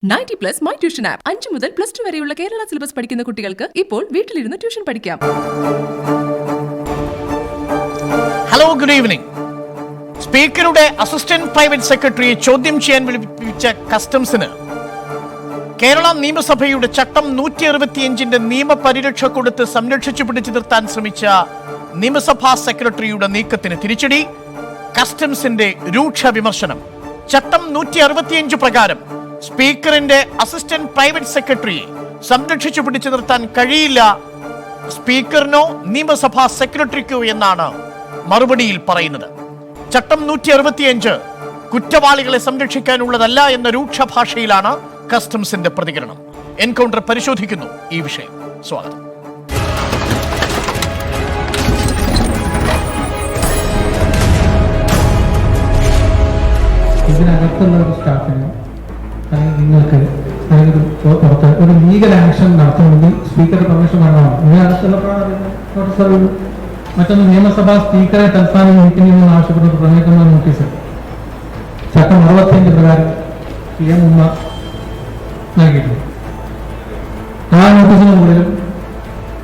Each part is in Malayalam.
90+ മൈ ട്യൂഷൻ ആപ്പ് 5 മുതൽ +2 വരെയുള്ള കേരള സിലബസ് പഠിക്കുന്ന കുട്ടികൾക്ക് ഇപ്പോൾ വീട്ടിലിരുന്ന് ട്യൂഷൻ പഠിക്കാം. Hello, good evening. സ്പീക്കറുടെ അസിസ്റ്റന്റ് പ്രൈവറ്റ് സെക്രട്ടറിയെ ചോദ്യം ചെയ്യാൻ വിളിപ്പിച്ച കസ്റ്റംസിന് കേരള നിയമസഭയുടെ ചട്ടം 165 നിയമപരിരക്ഷ കൊടുത്ത് സംരക്ഷിച്ചു പിടിച്ചു നിർത്താൻ ശ്രമിച്ച നിയമസഭാ സെക്രട്ടറിയുടെ നീക്കത്തിന് തിരിച്ചടി. കസ്റ്റംസിന്റെ രൂക്ഷ വിമർശനം. ചട്ടം 165 പ്രകാരം സ്പീക്കറിന്റെ അസിസ്റ്റന്റ് പ്രൈവറ്റ് സെക്രട്ടറിയെ സംരക്ഷിച്ചു പിടിച്ചു നിർത്താൻ കഴിയില്ല സ്പീക്കറിനോ നിയമസഭാ സെക്രട്ടറിക്കോ എന്നാണ് മറുപടിയിൽ പറയുന്നത്. ചട്ടം 165 കുറ്റവാളികളെ സംരക്ഷിക്കാനുള്ളതല്ല എന്ന രൂക്ഷ ഭാഷയിലാണ് കസ്റ്റംസിന്റെ പ്രതികരണം. എൻകൗണ്ടർ പരിശോധിക്കുന്നു ഈ വിഷയം. സ്വാഗതം. ഇതിനകത്തുള്ള ഒരു സ്റ്റാഫിന് അല്ലെങ്കിൽ നിങ്ങൾക്ക് അല്ലെങ്കിൽ പുറത്ത് ഒരു ലീഗൽ ആക്ഷൻ നടത്തണമെങ്കിൽ സ്പീക്കറുടെ പെർമിഷൻ വേണം. ഇതിനകത്തുള്ള മറ്റൊന്ന് നിയമസഭാ സ്പീക്കറെ തൽസ്ഥാനം നീക്കണമെന്ന് ആവശ്യപ്പെട്ട് പ്രമേയക്കുന്ന നോട്ടീസ് ചട്ടം 65 പ്രകാരം PM ഉമ്മ നൽകിയിട്ടുണ്ട്. ആ നോട്ടീസിന് മുകളിലും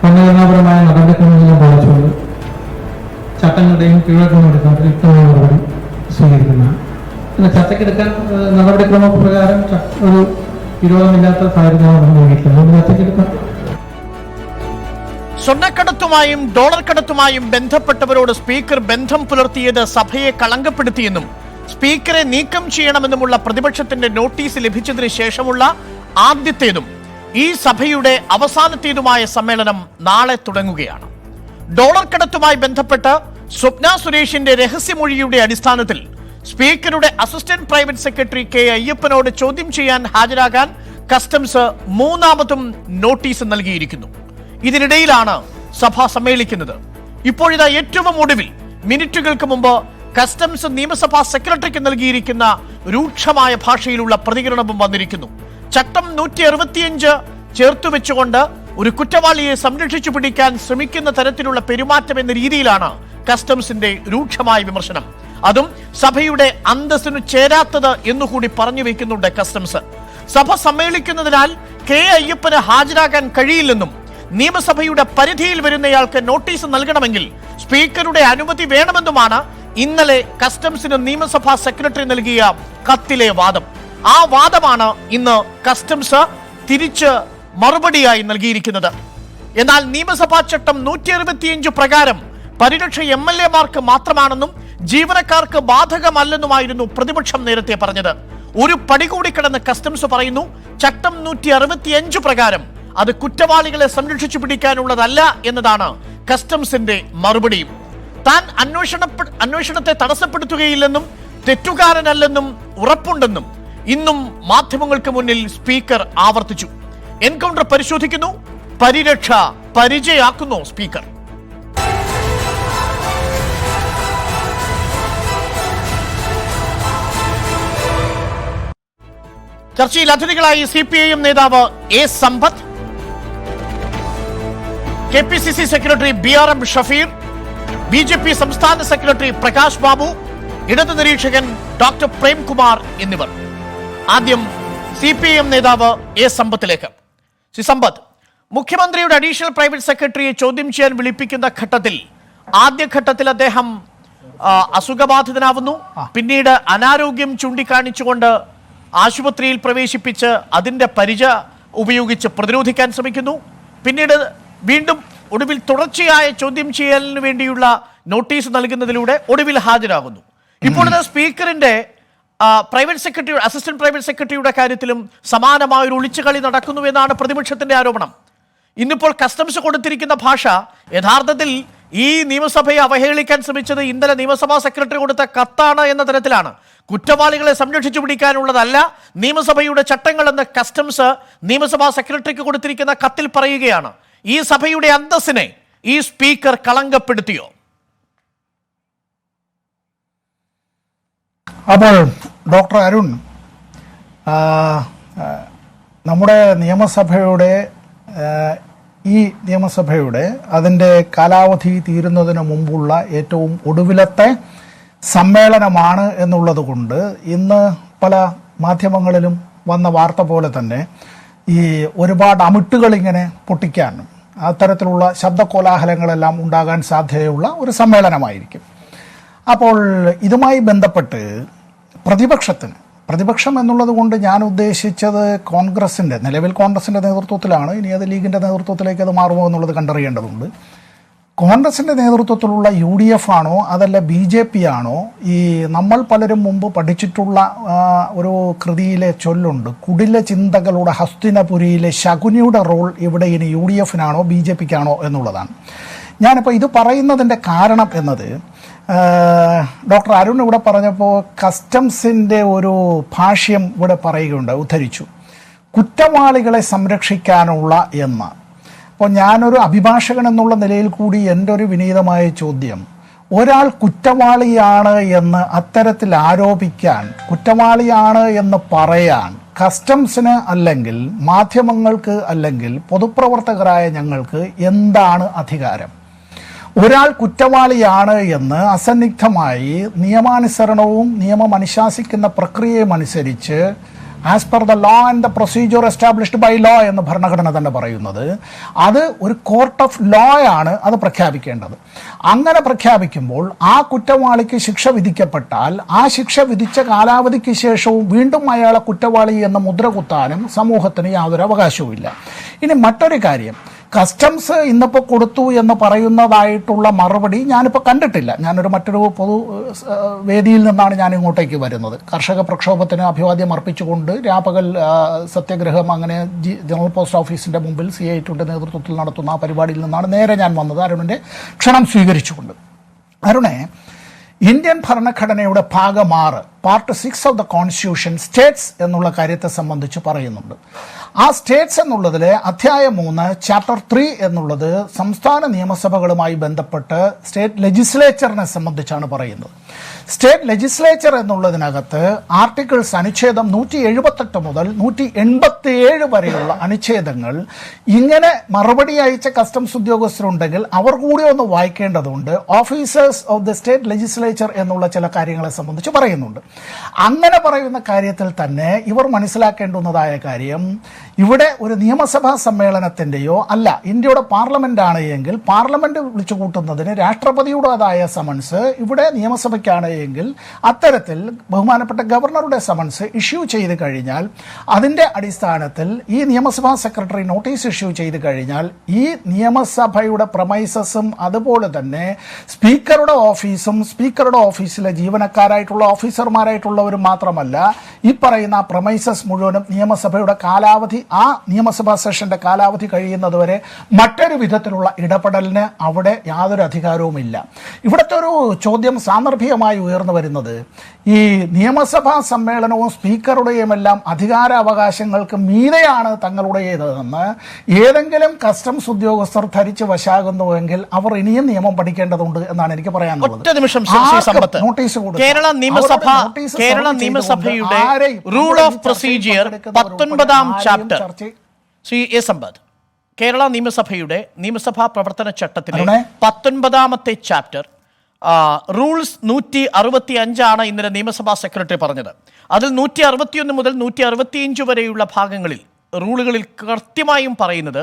ഭരണഘടനാപരമായ നടപടിക്രമങ്ങളെല്ലാം പാലിച്ചുകൊണ്ട് ചട്ടങ്ങളുടെയും കീഴ്വഴക്കങ്ങളുടെ അടിസ്ഥാനത്തിൽ യുക്തമായ നടപടി സ്വീകരിക്കുന്നതാണ്. പിന്നെ ചർച്ചയ്ക്കെടുക്കാൻ നടപടിക്രമപ്രകാരം ഒരു വിരോധമില്ലാത്ത സാഹചര്യമാണ് നൽകിയിട്ടുള്ളത്. ചർച്ചയ്ക്കെടുക്കാൻ സ്വർണ്ണക്കടത്തുമായും ഡോളർ കടത്തുമായും ബന്ധപ്പെട്ടവരോട് സ്പീക്കർ ബന്ധം പുലർത്തിയത് സഭയെ കളങ്കപ്പെടുത്തിയെന്നും സ്പീക്കറെ നീക്കം ചെയ്യണമെന്നുമുള്ള പ്രതിപക്ഷത്തിന്റെ നോട്ടീസ് ലഭിച്ചതിന് ശേഷമുള്ള ആദ്യത്തേതും ഈ സഭയുടെ അവസാനത്തേതുമായ സമ്മേളനം നാളെ തുടങ്ങുകയാണ്. ഡോളർ കടത്തുമായി ബന്ധപ്പെട്ട് സ്വപ്ന സുരേഷിന്റെ രഹസ്യമൊഴിയുടെ അടിസ്ഥാനത്തിൽ സ്പീക്കറുടെ അസിസ്റ്റന്റ് പ്രൈവറ്റ് സെക്രട്ടറി കെ അയ്യപ്പനോട് ചോദ്യം ചെയ്യാൻ ഹാജരാകാൻ കസ്റ്റംസ് മൂന്നാമതും നോട്ടീസ് നൽകിയിരിക്കുന്നു. ഇതിനിടയിലാണ് സഭ സമ്മേളിക്കുന്നത്. ഇപ്പോഴിതാ ഏറ്റവും ഒടുവിൽ മിനിറ്റുകൾക്ക് മുമ്പ് കസ്റ്റംസ് നിയമസഭാ സെക്രട്ടറിക്ക് നൽകിയിരിക്കുന്ന രൂക്ഷമായ ഭാഷയിലുള്ള പ്രതികരണവും വന്നിരിക്കുന്നു. ചട്ടം 165 ചേർത്തു വെച്ചുകൊണ്ട് ഒരു കുറ്റവാളിയെ സംരക്ഷിച്ചു പിടിക്കാൻ ശ്രമിക്കുന്ന തരത്തിലുള്ള പെരുമാറ്റം എന്ന രീതിയിലാണ് കസ്റ്റംസിന്റെ രൂക്ഷമായ വിമർശനം. അതും സഭയുടെ അന്തസ്സിനു ചേരാത്തത് എന്നുകൂടി പറഞ്ഞു വെക്കുന്നുണ്ട് കസ്റ്റംസ്. സഭ സമ്മേളിക്കുന്നതിനാൽ കെ അയ്യപ്പന് ഹാജരാകാൻ കഴിയില്ലെന്നും നിയമസഭയുടെ പരിധിയിൽ വരുന്നയാൾക്ക് നോട്ടീസ് നൽകണമെങ്കിൽ സ്പീക്കറുടെ അനുമതി വേണമെന്നുമാണ് ഇന്നലെ കസ്റ്റംസിന് നിയമസഭാ സെക്രട്ടറി നൽകിയ കത്തിലെ വാദം. ആ വാദമാണ് ഇന്ന് കസ്റ്റംസ് തിരിച്ച് മറുപടിയായി നൽകിയിരിക്കുന്നത്. എന്നാൽ നിയമസഭാ ചട്ടം 165 പ്രകാരം പരിരക്ഷ MLA മാർക്ക് മാത്രമാണെന്നും ജീവനക്കാർക്ക് ബാധകമല്ലെന്നുമായിരുന്നു പ്രതിപക്ഷം നേരത്തെ പറഞ്ഞത്. ഒരു പടി കൂടി കടന്ന് കസ്റ്റംസ് പറയുന്നു, ചട്ടം 165 പ്രകാരം അത് കുറ്റവാളികളെ സംരക്ഷിച്ചു പിടിക്കാനുള്ളതല്ല എന്നതാണ് കസ്റ്റംസിന്റെ മറുപടിയും. താൻ അന്വേഷണത്തെ തടസ്സപ്പെടുത്തുകയില്ലെന്നും തെറ്റുകാരനല്ലെന്നും ഉറപ്പുണ്ടെന്നും ഇന്നും മാധ്യമങ്ങൾക്ക് മുന്നിൽ സ്പീക്കർ ആവർത്തിച്ചു. എൻകൗണ്ടർ പരിശോധിക്കുന്നു. പരിരക്ഷ പരിചയാക്കുന്നു സ്പീക്കർ. ചർച്ചയിൽ അതിഥികളായി CPIM നേതാവ് A. Sampath, KPCC secretary BRM Shafeer, BJP സംസ്ഥാന സെക്രട്ടറി പ്രകാശ് ബാബു, ഇടത് നിരീക്ഷകൻ ഡോക്ടർ പ്രേംകുമാർ എന്നിവർ. ആദ്യം CPIM നേതാവ് A. സമ്പത്തിലേക്ക്. സമ്പത്ത്, മുഖ്യമന്ത്രിയുടെ അഡീഷണൽ പ്രൈവറ്റ് സെക്രട്ടറിയെ ചോദ്യം ചെയ്യാൻ വിളിപ്പിക്കുന്ന ഘട്ടത്തിൽ ആദ്യഘട്ടത്തിൽ അദ്ദേഹം അസുഖബാധിതനാവുന്നു. പിന്നീട് അനാരോഗ്യം ചൂണ്ടിക്കാണിച്ചുകൊണ്ട് ആശുപത്രിയിൽ പ്രവേശിപ്പിച്ച് അതിൻ്റെ പരിച ഉപയോഗിച്ച് പ്രതിരോധിക്കാൻ ശ്രമിക്കുന്നു. പിന്നീട് വീണ്ടും ഒടുവിൽ തുടർച്ചയായ ചോദ്യം ചെയ്യലിന് വേണ്ടിയുള്ള നോട്ടീസ് നൽകുന്നതിലൂടെ ഒടുവിൽ ഹാജരാകുന്നു. ഇപ്പോഴത്തെ സ്പീക്കറിന്റെ പ്രൈവറ്റ് സെക്രട്ടറി അസിസ്റ്റന്റ് പ്രൈവറ്റ് സെക്രട്ടറിയുടെ കാര്യത്തിലും സമാനമായ ഒരു ഒളിച്ചുകളി നടക്കുന്നു എന്നാണ് പ്രതിപക്ഷത്തിന്റെ ആരോപണം. ഇന്നിപ്പോൾ കസ്റ്റംസ് കൊടുത്തിരിക്കുന്ന ഭാഷ യഥാർത്ഥത്തിൽ ഈ നിയമസഭയെ അവഹേളിക്കാൻ ശ്രമിച്ചത് ഇന്നലെ നിയമസഭാ സെക്രട്ടറി കൊടുത്ത കത്താണ് എന്ന തരത്തിലാണ്. കുറ്റവാളികളെ സംരക്ഷിച്ചു പിടിക്കാനുള്ളതല്ല നിയമസഭയുടെ ചട്ടങ്ങളെന്ന് കസ്റ്റംസ് നിയമസഭാ സെക്രട്ടറിക്ക് കൊടുത്തിരിക്കുന്ന കത്തിൽ പറയുകയാണ്. ഈ സഭയുടെ അന്തസ്സിനെ ഈ സ്പീക്കർ കളങ്കപ്പെടുത്തിയോ? അപ്പോൾ ഡോക്ടർ അരുൺ, നമ്മുടെ നിയമസഭയുടെ അതിൻ്റെ കാലാവധി തീരുന്നതിന് മുമ്പുള്ള ഏറ്റവും ഒടുവിലത്തെ സമ്മേളനമാണ് എന്നുള്ളത് കൊണ്ട് ഇന്ന് പല മാധ്യമങ്ങളിലും വന്ന വാർത്ത പോലെ തന്നെ ഈ ഒരുപാട് അമിട്ടുകൾ ഇങ്ങനെ പൊട്ടിക്കാനും അത്തരത്തിലുള്ള ശബ്ദകോലാഹലങ്ങളെല്ലാം ഉണ്ടാകാൻ സാധ്യതയുള്ള ഒരു സമ്മേളനമായിരിക്കും. അപ്പോൾ ഇതുമായി ബന്ധപ്പെട്ട് പ്രതിപക്ഷം എന്നുള്ളത് കൊണ്ട് ഞാൻ ഉദ്ദേശിച്ചത് നിലവിൽ കോൺഗ്രസിൻ്റെ നേതൃത്വത്തിലാണ്. ഇനി അത് ലീഗിൻ്റെ നേതൃത്വത്തിലേക്ക് അത് മാറുമോ എന്നുള്ളത് കണ്ടറിയേണ്ടതുണ്ട്. കോൺഗ്രസിൻ്റെ നേതൃത്വത്തിലുള്ള UDF ആണോ അതല്ല BJP ആണോ? ഈ നമ്മൾ പലരും മുമ്പ് പഠിച്ചിട്ടുള്ള ഒരു കൃതിയിലെ ചൊല്ലുണ്ട്, കുടില ചിന്തകളുടെ ഹസ്തിനപുരിയിലെ ശകുനിയുടെ റോൾ ഇവിടെ ഇനി UDFനാണോ BJPക്കാണോ എന്നുള്ളതാണ്. ഞാനിപ്പോൾ ഇത് പറയുന്നതിൻ്റെ കാരണം എന്നത് ഡോക്ടർ അരുൺ ഇവിടെ പറഞ്ഞപ്പോൾ കസ്റ്റംസിൻ്റെ ഒരു ഭാഷ്യം ഇവിടെ പറയുകയുണ്ട്, ഉദ്ധരിച്ചു, കുറ്റവാളികളെ സംരക്ഷിക്കാനുള്ള എന്ന്. അപ്പോൾ ഞാനൊരു അഭിഭാഷകൻ എന്നുള്ള നിലയിൽ കൂടി എൻ്റെ ഒരു വിനീതമായ ചോദ്യം, ഒരാൾ കുറ്റവാളിയാണ് എന്ന് അത്തരത്തിൽ ആരോപിക്കാൻ, കുറ്റവാളിയാണ് എന്ന് പറയാൻ കസ്റ്റംസിന് അല്ലെങ്കിൽ മാധ്യമങ്ങൾക്ക് അല്ലെങ്കിൽ പൊതുപ്രവർത്തകരായ ഞങ്ങൾക്ക് എന്താണ് അധികാരം? ഒരാൾ കുറ്റവാളിയാണ് എന്ന് അസന്നിഗ്ധമായി നിയമാനുസരണവും നിയമം അനുശാസിക്കുന്ന പ്രക്രിയയും അനുസരിച്ച് as per the law and the procedure established by law എന്ന് ഭരണഘടന തന്നെ പറയുന്നത്, അത് ഒരു കോർട്ട് ഓഫ് ലോ ആണ് അത് പ്രഖ്യാപിക്കേണ്ടത്. അങ്ങനെ പ്രഖ്യാപിക്കുമ്പോൾ ആ കുറ്റവാളിക്ക് ശിക്ഷ വിധിക്കപ്പെട്ടാൽ ആ ശിക്ഷ വിധിച്ച കാലാവധിക്ക് ശേഷവും വീണ്ടും അയാളെ കുറ്റവാളി എന്ന് മുദ്ര കുത്താനും സമൂഹത്തിന് യാതൊരു അവകാശവുമില്ല. ഇനി മറ്റൊരു കാര്യം, കസ്റ്റംസ് ഇന്നിപ്പോൾ കൊടുത്തു എന്ന് പറയുന്നതായിട്ടുള്ള മറുപടി ഞാനിപ്പോൾ കണ്ടിട്ടില്ല. മറ്റൊരു പൊതു വേദിയിൽ നിന്നാണ് ഞാൻ ഇങ്ങോട്ടേക്ക് വരുന്നത്. കർഷക പ്രക്ഷോഭത്തിന് അഭിവാദ്യം അർപ്പിച്ചുകൊണ്ട് രാപകൽ സത്യഗ്രഹം അങ്ങനെ ജനറൽ പോസ്റ്റ് ഓഫീസിൻ്റെ മുമ്പിൽ CI2ൻ്റെ നേതൃത്വത്തിൽ നടത്തുന്ന ആ പരിപാടിയിൽ നിന്നാണ് നേരെ ഞാൻ വന്നത്, അരുണിൻ്റെ ക്ഷണം സ്വീകരിച്ചുകൊണ്ട്. അരുണെ, ഇന്ത്യൻ ഭരണഘടനയുടെ ഭാഗം 6 part 6 of the constitution States എന്നുള്ള കാര്യത്തെ സംബന്ധിച്ച് പറയുന്നുണ്ട്. ആ സ്റ്റേറ്റ്സ് എന്നുള്ളതിൽ അധ്യായം 3 ചാപ്റ്റർ 3 എന്നുള്ളത് സംസ്ഥാന നിയമസഭകളുമായി ബന്ധപ്പെട്ട് സ്റ്റേറ്റ് ലെജിസ്ലേച്ചറിനെ സംബന്ധിച്ചാണ് പറയുന്നത്. സ്റ്റേറ്റ് ലെജിസ്ലേച്ചർ എന്നുള്ളതിനകത്ത് ആർട്ടിക്കിൾസ് അനുച്ഛേദം 178 മുതൽ 187 വരെയുള്ള അനുച്ഛേദങ്ങൾ ഇങ്ങനെ മറുപടി അയച്ച കസ്റ്റംസ് ഉദ്യോഗസ്ഥരുണ്ടെങ്കിൽ അവർ കൂടി ഒന്ന് വായിക്കേണ്ടതുണ്ട്. Officers of the state legislature എന്നുള്ള ചില കാര്യങ്ങളെ സംബന്ധിച്ച് പറയുന്നുണ്ട്. അങ്ങനെ പറയുന്ന കാര്യത്തിൽ തന്നെ ഇവർ മനസ്സിലാക്കേണ്ടുന്നതായ കാര്യം, ഇവിടെ ഒരു നിയമസഭാ സമ്മേളനത്തിൻ്റെയോ അല്ല, ഇന്ത്യയുടെ പാർലമെന്റ് ആണ് എങ്കിൽ പാർലമെന്റ് വിളിച്ചു കൂട്ടുന്നതിന് രാഷ്ട്രപതിയുടേതായ സമൻസ്, ഇവിടെ നിയമസഭയ്ക്കാണ് എങ്കിൽ അത്തരത്തിൽ ബഹുമാനപ്പെട്ട ഗവർണറുടെ സമൻസ് ഇഷ്യൂ ചെയ്ത് കഴിഞ്ഞാൽ അതിൻ്റെ അടിസ്ഥാനത്തിൽ ഈ നിയമസഭാ സെക്രട്ടറി നോട്ടീസ് ഇഷ്യൂ ചെയ്ത് കഴിഞ്ഞാൽ ഈ നിയമസഭയുടെ പ്രമൈസസും അതുപോലെ തന്നെ സ്പീക്കറുടെ ഓഫീസും സ്പീക്കറുടെ ഓഫീസിലെ ജീവനക്കാരായിട്ടുള്ള ഓഫീസർമാരായിട്ടുള്ളവരും മാത്രമല്ല, ഈ പറയുന്ന പ്രമൈസസ് മുഴുവനും നിയമസഭയുടെ കാലാവധി, ആ നിയമസഭാ സെഷന്റെ കാലാവധി കഴിയുന്നതുവരെ മറ്റൊരു വിധത്തിലുള്ള ഇടപെടലിന് അവിടെ യാതൊരു അധികാരവുമില്ല. ഇവിടുത്തെ ഒരു ചോദ്യം സാന്ദർഭികമായി ഉയർന്നു വരുന്നത്, ഈ നിയമസഭാ സമ്മേളനവും സ്പീക്കറുടെയും എല്ലാം അധികാരാവകാശങ്ങൾക്ക് മീതെയാണ് തങ്ങളുടേതെന്ന് ഏതെങ്കിലും കസ്റ്റംസ് ഉദ്യോഗസ്ഥർ ധരിച്ച് വശാകുന്നുവെങ്കിൽ അവർ ഇനിയും നിയമം പഠിക്കേണ്ടതുണ്ട് എന്നാണ് എനിക്ക് പറയാനുള്ളത്. കേരള നിയമസഭയുടെ rule of procedure 19-ാം chapter Kerala നിയമസഭയുടെ നിയമസഭാ പ്രവർത്തന ചട്ടത്തിലെ 19-ാമത്തെ ചാപ്റ്റർ റൂൾസ് 165 ഇന്നലെ നിയമസഭാ സെക്രട്ടറി പറഞ്ഞത്. അതിൽ 161 മുതൽ 165 വരെയുള്ള ഭാഗങ്ങളിൽ റൂളുകളിൽ കൃത്യമായും പറയുന്നത്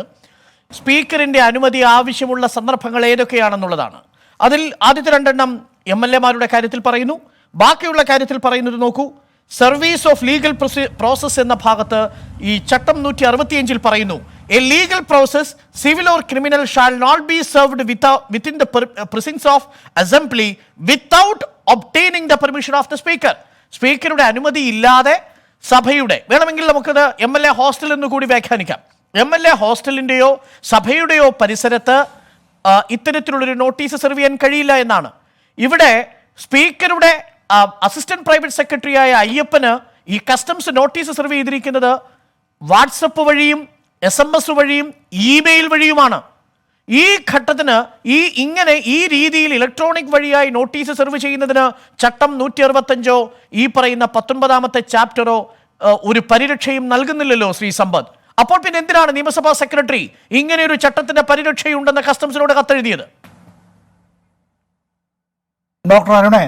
സ്പീക്കറിന്റെ അനുമതി ആവശ്യമുള്ള സന്ദർഭങ്ങൾ ഏതൊക്കെയാണെന്നുള്ളതാണ്. അതിൽ ആദ്യത്തെ 2 എണ്ണം MLA-മാരുടെ കാര്യത്തിൽ പറയുന്നു. ബാക്കിയുള്ള കാര്യത്തിൽ പറയുന്നത് നോക്കൂ, സർവീസ് ഓഫ് ലീഗൽ പ്രോസസ് എന്ന ഭാഗത്ത് ഈ ചട്ടം 165 പറയുന്നു, a legal process civil or criminal shall not be served within the presence of assembly without obtaining the permission of the speaker. സ്പീക്കറുടെ അനുമതി ഇല്ലാതെ സഭയുടെ, വേണമെങ്കിൽ നമുക്കത് MLA ഹോസ്റ്റൽ എന്ന് കൂടി വ്യാഖ്യാനിക്കാം, MLA ഹോസ്റ്റലിൻ്റെയോ സഭയുടെയോ പരിസരത്ത് ഇത്തരത്തിലുള്ളൊരു നോട്ടീസ് സെർവ് ചെയ്യാൻ കഴിയില്ല എന്നാണ്. ഇവിടെ സ്പീക്കറുടെ അസിസ്റ്റന്റ് പ്രൈവറ്റ് സെക്രട്ടറിയായ അയ്യപ്പന് ഈ കസ്റ്റംസ് നോട്ടീസ് സെർവ് ചെയ്തിരിക്കുന്നത് വാട്സപ്പ് വഴിയും SMS വഴിയും ഇമെയിൽ വഴിയുമാണ്. ഈ ഘട്ടത്തിന് ഇങ്ങനെ ഈ രീതിയിൽ ഇലക്ട്രോണിക് വഴിയായി നോട്ടീസ് സെർവ് ചെയ്യുന്നതിന് ചട്ടം 165 ഈ പറയുന്ന 19-ാമത്തെ ചാപ്റ്ററോ ഒരു പരിരക്ഷയും നൽകുന്നില്ലല്ലോ ശ്രീ സമ്പത്ത്. അപ്പോൾ പിന്നെ എന്തിനാണ് നിയമസഭാ സെക്രട്ടറി ഇങ്ങനെ ഒരു ചട്ടത്തിന്റെ പരിരക്ഷയുണ്ടെന്ന് കസ്റ്റംസിനോട് കത്തെഴുതിയത്? ഡോക്ടർ അരുണേ,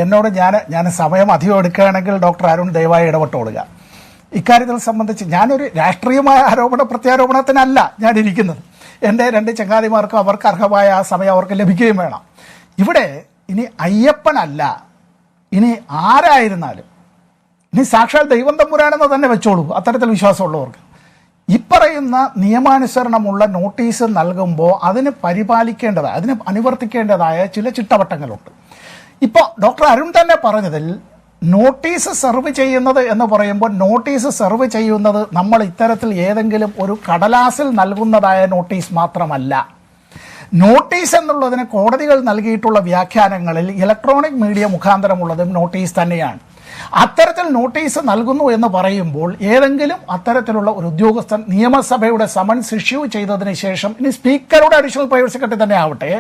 എന്നോട് ഞാൻ സമയം അധികം എടുക്കുകയാണെങ്കിൽ ഡോക്ടർ അരുൺ ദയവായി ഇടപെട്ടോളുക. ഇക്കാര്യത്തിൽ സംബന്ധിച്ച് ഞാനൊരു രാഷ്ട്രീയമായ ആരോപണ പ്രത്യാരോപണത്തിനല്ല ഞാൻ ഇരിക്കുന്നത്. എൻ്റെ 2 ചങ്ങാതിമാർക്കും അവർക്ക് അർഹമായ ആ സമയം അവർക്ക് ലഭിക്കുകയും വേണം. ഇവിടെ ഇനി അയ്യപ്പനല്ല, ഇനി ആരായിരുന്നാലും, ഇനി സാക്ഷാൽ ദൈവം തമ്പുരാനെന്ന് തന്നെ വെച്ചോളൂ അത്തരത്തിൽ വിശ്വാസമുള്ളവർക്ക്, ഇപ്പറയുന്ന നിയമാനുസരണമുള്ള നോട്ടീസ് നൽകുമ്പോൾ അതിന് പരിപാലിക്കേണ്ടതായ, അതിന് അനുവർത്തിക്കേണ്ടതായ ചില ചിട്ടവട്ടങ്ങളുണ്ട്. ഇപ്പോൾ ഡോക്ടർ അരുൺ തന്നെ പറഞ്ഞതിൽ നോട്ടീസ് സെർവ് ചെയ്യുന്നത് എന്ന് പറയുമ്പോൾ നോട്ടീസ് സെർവ് ചെയ്യുന്നത് നമ്മൾ ഇത്തരത്തിൽ ഏതെങ്കിലും ഒരു കടലാസിൽ നൽകുന്നതായ നോട്ടീസ് മാത്രമല്ല. നോട്ടീസ് എന്നുള്ളതിന് കോടതികൾ നൽകിയിട്ടുള്ള വ്യാഖ്യാനങ്ങളിൽ ഇലക്ട്രോണിക് മീഡിയ മുഖാന്തരമുള്ളതും നോട്ടീസ് തന്നെയാണ്. അത്തരത്തിൽ നോട്ടീസ് നൽകുന്നു എന്ന് പറയുമ്പോൾ ഏതെങ്കിലും അത്തരത്തിലുള്ള ഒരു ഉദ്യോഗസ്ഥൻ നിയമസഭയുടെ സമൻസ് ഇഷ്യൂ ചെയ്തതിന് ശേഷം, ഇനി സ്പീക്കറുടെ അഡീഷണൽ പ്രൈവറ്റ് സെക്രട്ടറി തന്നെ ആവട്ടെ,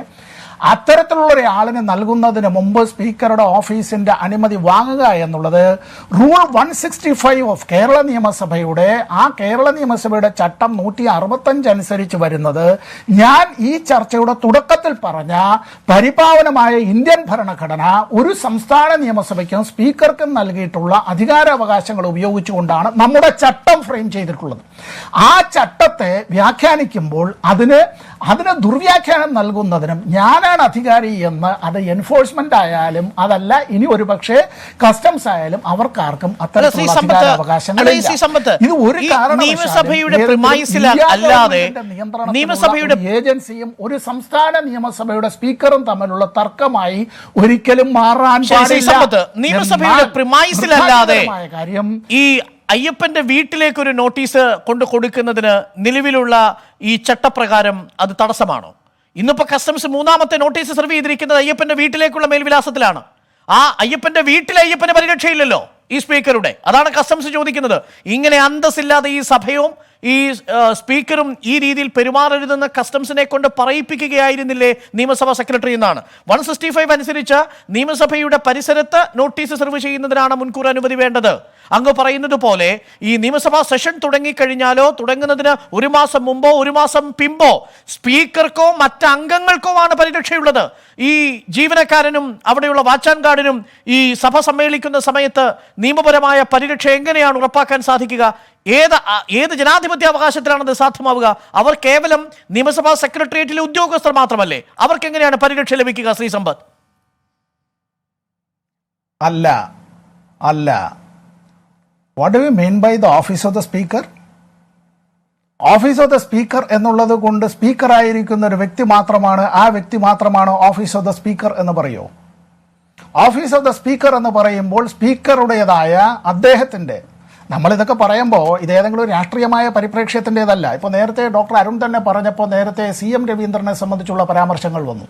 അത്തരത്തിലുള്ള ഒരാളിന് നൽകുന്നതിന് മുമ്പ് സ്പീക്കറുടെ ഓഫീസിന്റെ അനുമതി വാങ്ങുക എന്നുള്ളത് റൂൾ 165 ഓഫ് കേരള നിയമസഭയുടെ, ആ കേരള നിയമസഭയുടെ ചട്ടം 165 അനുസരിച്ച് വരുന്നത്, ഞാൻ ഈ ചർച്ചയുടെ തുടക്കത്തിൽ പറഞ്ഞ പരിപാവനമായ ഇന്ത്യൻ ഭരണഘടന ഒരു സംസ്ഥാന നിയമസഭയ്ക്കും സ്പീക്കർക്കും നൽകിയിട്ടുള്ള അധികാരാവകാശങ്ങൾ ഉപയോഗിച്ചുകൊണ്ടാണ് നമ്മുടെ ചട്ടം ഫ്രെയിം ചെയ്തിട്ടുള്ളത്. ആ ചട്ടത്തെ വ്യാഖ്യാനിക്കുമ്പോൾ അതിന് ദുർവ്യാഖ്യാനം നൽകുന്നതിനും ഞാനാണ് അധികാരി എന്ന്, അത് എൻഫോഴ്സ്മെന്റ് ആയാലും അതല്ല ഇനി ഒരു പക്ഷേ കസ്റ്റംസ് ആയാലും അവർക്കാർക്കും അത്തരത്തിലുള്ള അധികാരാവകാശങ്ങളില്ല. ഇത് ഒരു നിയമസഭയുടെ അല്ലാതെ നിയമസഭയുടെ ഏജൻസിയും ഒരു സംസ്ഥാന നിയമസഭയുടെ സ്പീക്കറും തമ്മിലുള്ള തർക്കമായി ഒരിക്കലും മാറാൻ പാടില്ല. നിയമസഭയുടെ പ്രിമൈസിലല്ലാതെ കാര്യം ഈ അയ്യപ്പന്റെ വീട്ടിലേക്ക് ഒരു നോട്ടീസ് കൊടുക്കുന്നതിന് നിലവിലുള്ള ഈ ചട്ടപ്രകാരം അത് തടസ്സമാണോ? ഇന്നിപ്പോ കസ്റ്റംസ് 3ാമത്തെ നോട്ടീസ് സെർവ് ചെയ്തിരിക്കുന്നത് അയ്യപ്പന്റെ വീട്ടിലേക്കുള്ള മേൽവിലാസത്തിലാണ്. ആ അയ്യപ്പന്റെ വീട്ടിലെ അയ്യപ്പന് പരിരക്ഷയില്ലല്ലോ ഈ സ്പീക്കറുടെ. അതാണ് കസ്റ്റംസ് ചോദിക്കുന്നത്. ഇങ്ങനെ അന്തസ്സില്ലാതെ ഈ സഭയും ഈ സ്പീക്കറും ഈ രീതിയിൽ പെരുമാറരുതെന്ന് കസ്റ്റംസിനെ കൊണ്ട് പറയിപ്പിക്കുകയായിരുന്നില്ലേ നിയമസഭാ സെക്രട്ടറി എന്നാണ്. 165 അനുസരിച്ച് നിയമസഭയുടെ പരിസരത്ത് നോട്ടീസ് സെർവ് ചെയ്യുന്നതിനാണ് മുൻകൂർ അനുമതി വേണ്ടത്. അങ്ങ് പറയുന്നത് പോലെ ഈ നിയമസഭാ സെഷൻ തുടങ്ങിക്കഴിഞ്ഞാലോ തുടങ്ങുന്നതിന് 1 മാസം മുമ്പോ 1 മാസം പിമ്പോ സ്പീക്കർക്കോ മറ്റ് അംഗങ്ങൾക്കോ ആണ് പരിരക്ഷയുള്ളത്. ഈ ജീവനക്കാരനും അവിടെയുള്ള വാച്ചാൻ ഗാർഡിനും ഈ സഭ സമ്മേളിക്കുന്ന സമയത്ത് നിയമപരമായ പരിരക്ഷ എങ്ങനെയാണ് ഉറപ്പാക്കാൻ സാധിക്കുക? ഏത് ജനാധിപത്യ അവകാശത്തിലാണത് സാധ്യമാവുക? അവർ കേവലം നിയമസഭാ സെക്രട്ടേറിയറ്റിലെ ഉദ്യോഗസ്ഥർ മാത്രമല്ലേ? അവർക്ക് എങ്ങനെയാണ് പരിരക്ഷ ലഭിക്കുക? ശ്രീ സമ്പത്ത്, അല്ല. What do you mean by the office of the speaker? Office of the speaker എന്നുള്ളത് കൊണ്ട് സ്പീക്കർ ആയിരിക്കുന്ന ഒരു വ്യക്തി മാത്രമാണ്, ആ വ്യക്തി മാത്രമാണ് ഓഫീസ് ഓഫ് ദ സ്പീക്കർ എന്ന് പറയൂ? ഓഫീസ് ഓഫ് ദ സ്പീക്കർ എന്ന് പറയുമ്പോൾ സ്പീക്കറുടേതായ അദ്ദേഹത്തിൻ്റെ, നമ്മളിതൊക്കെ പറയുമ്പോൾ ഇതേതെങ്കിലും ഒരു രാഷ്ട്രീയമായ പരിപ്രേക്ഷ്യത്തിൻ്റെതല്ല. ഇപ്പോൾ നേരത്തെ ഡോക്ടർ അരുൺ തന്നെ പറഞ്ഞപ്പോൾ നേരത്തെ CM രവീന്ദ്രനെ സംബന്ധിച്ചുള്ള പരാമർശങ്ങൾ വന്നു.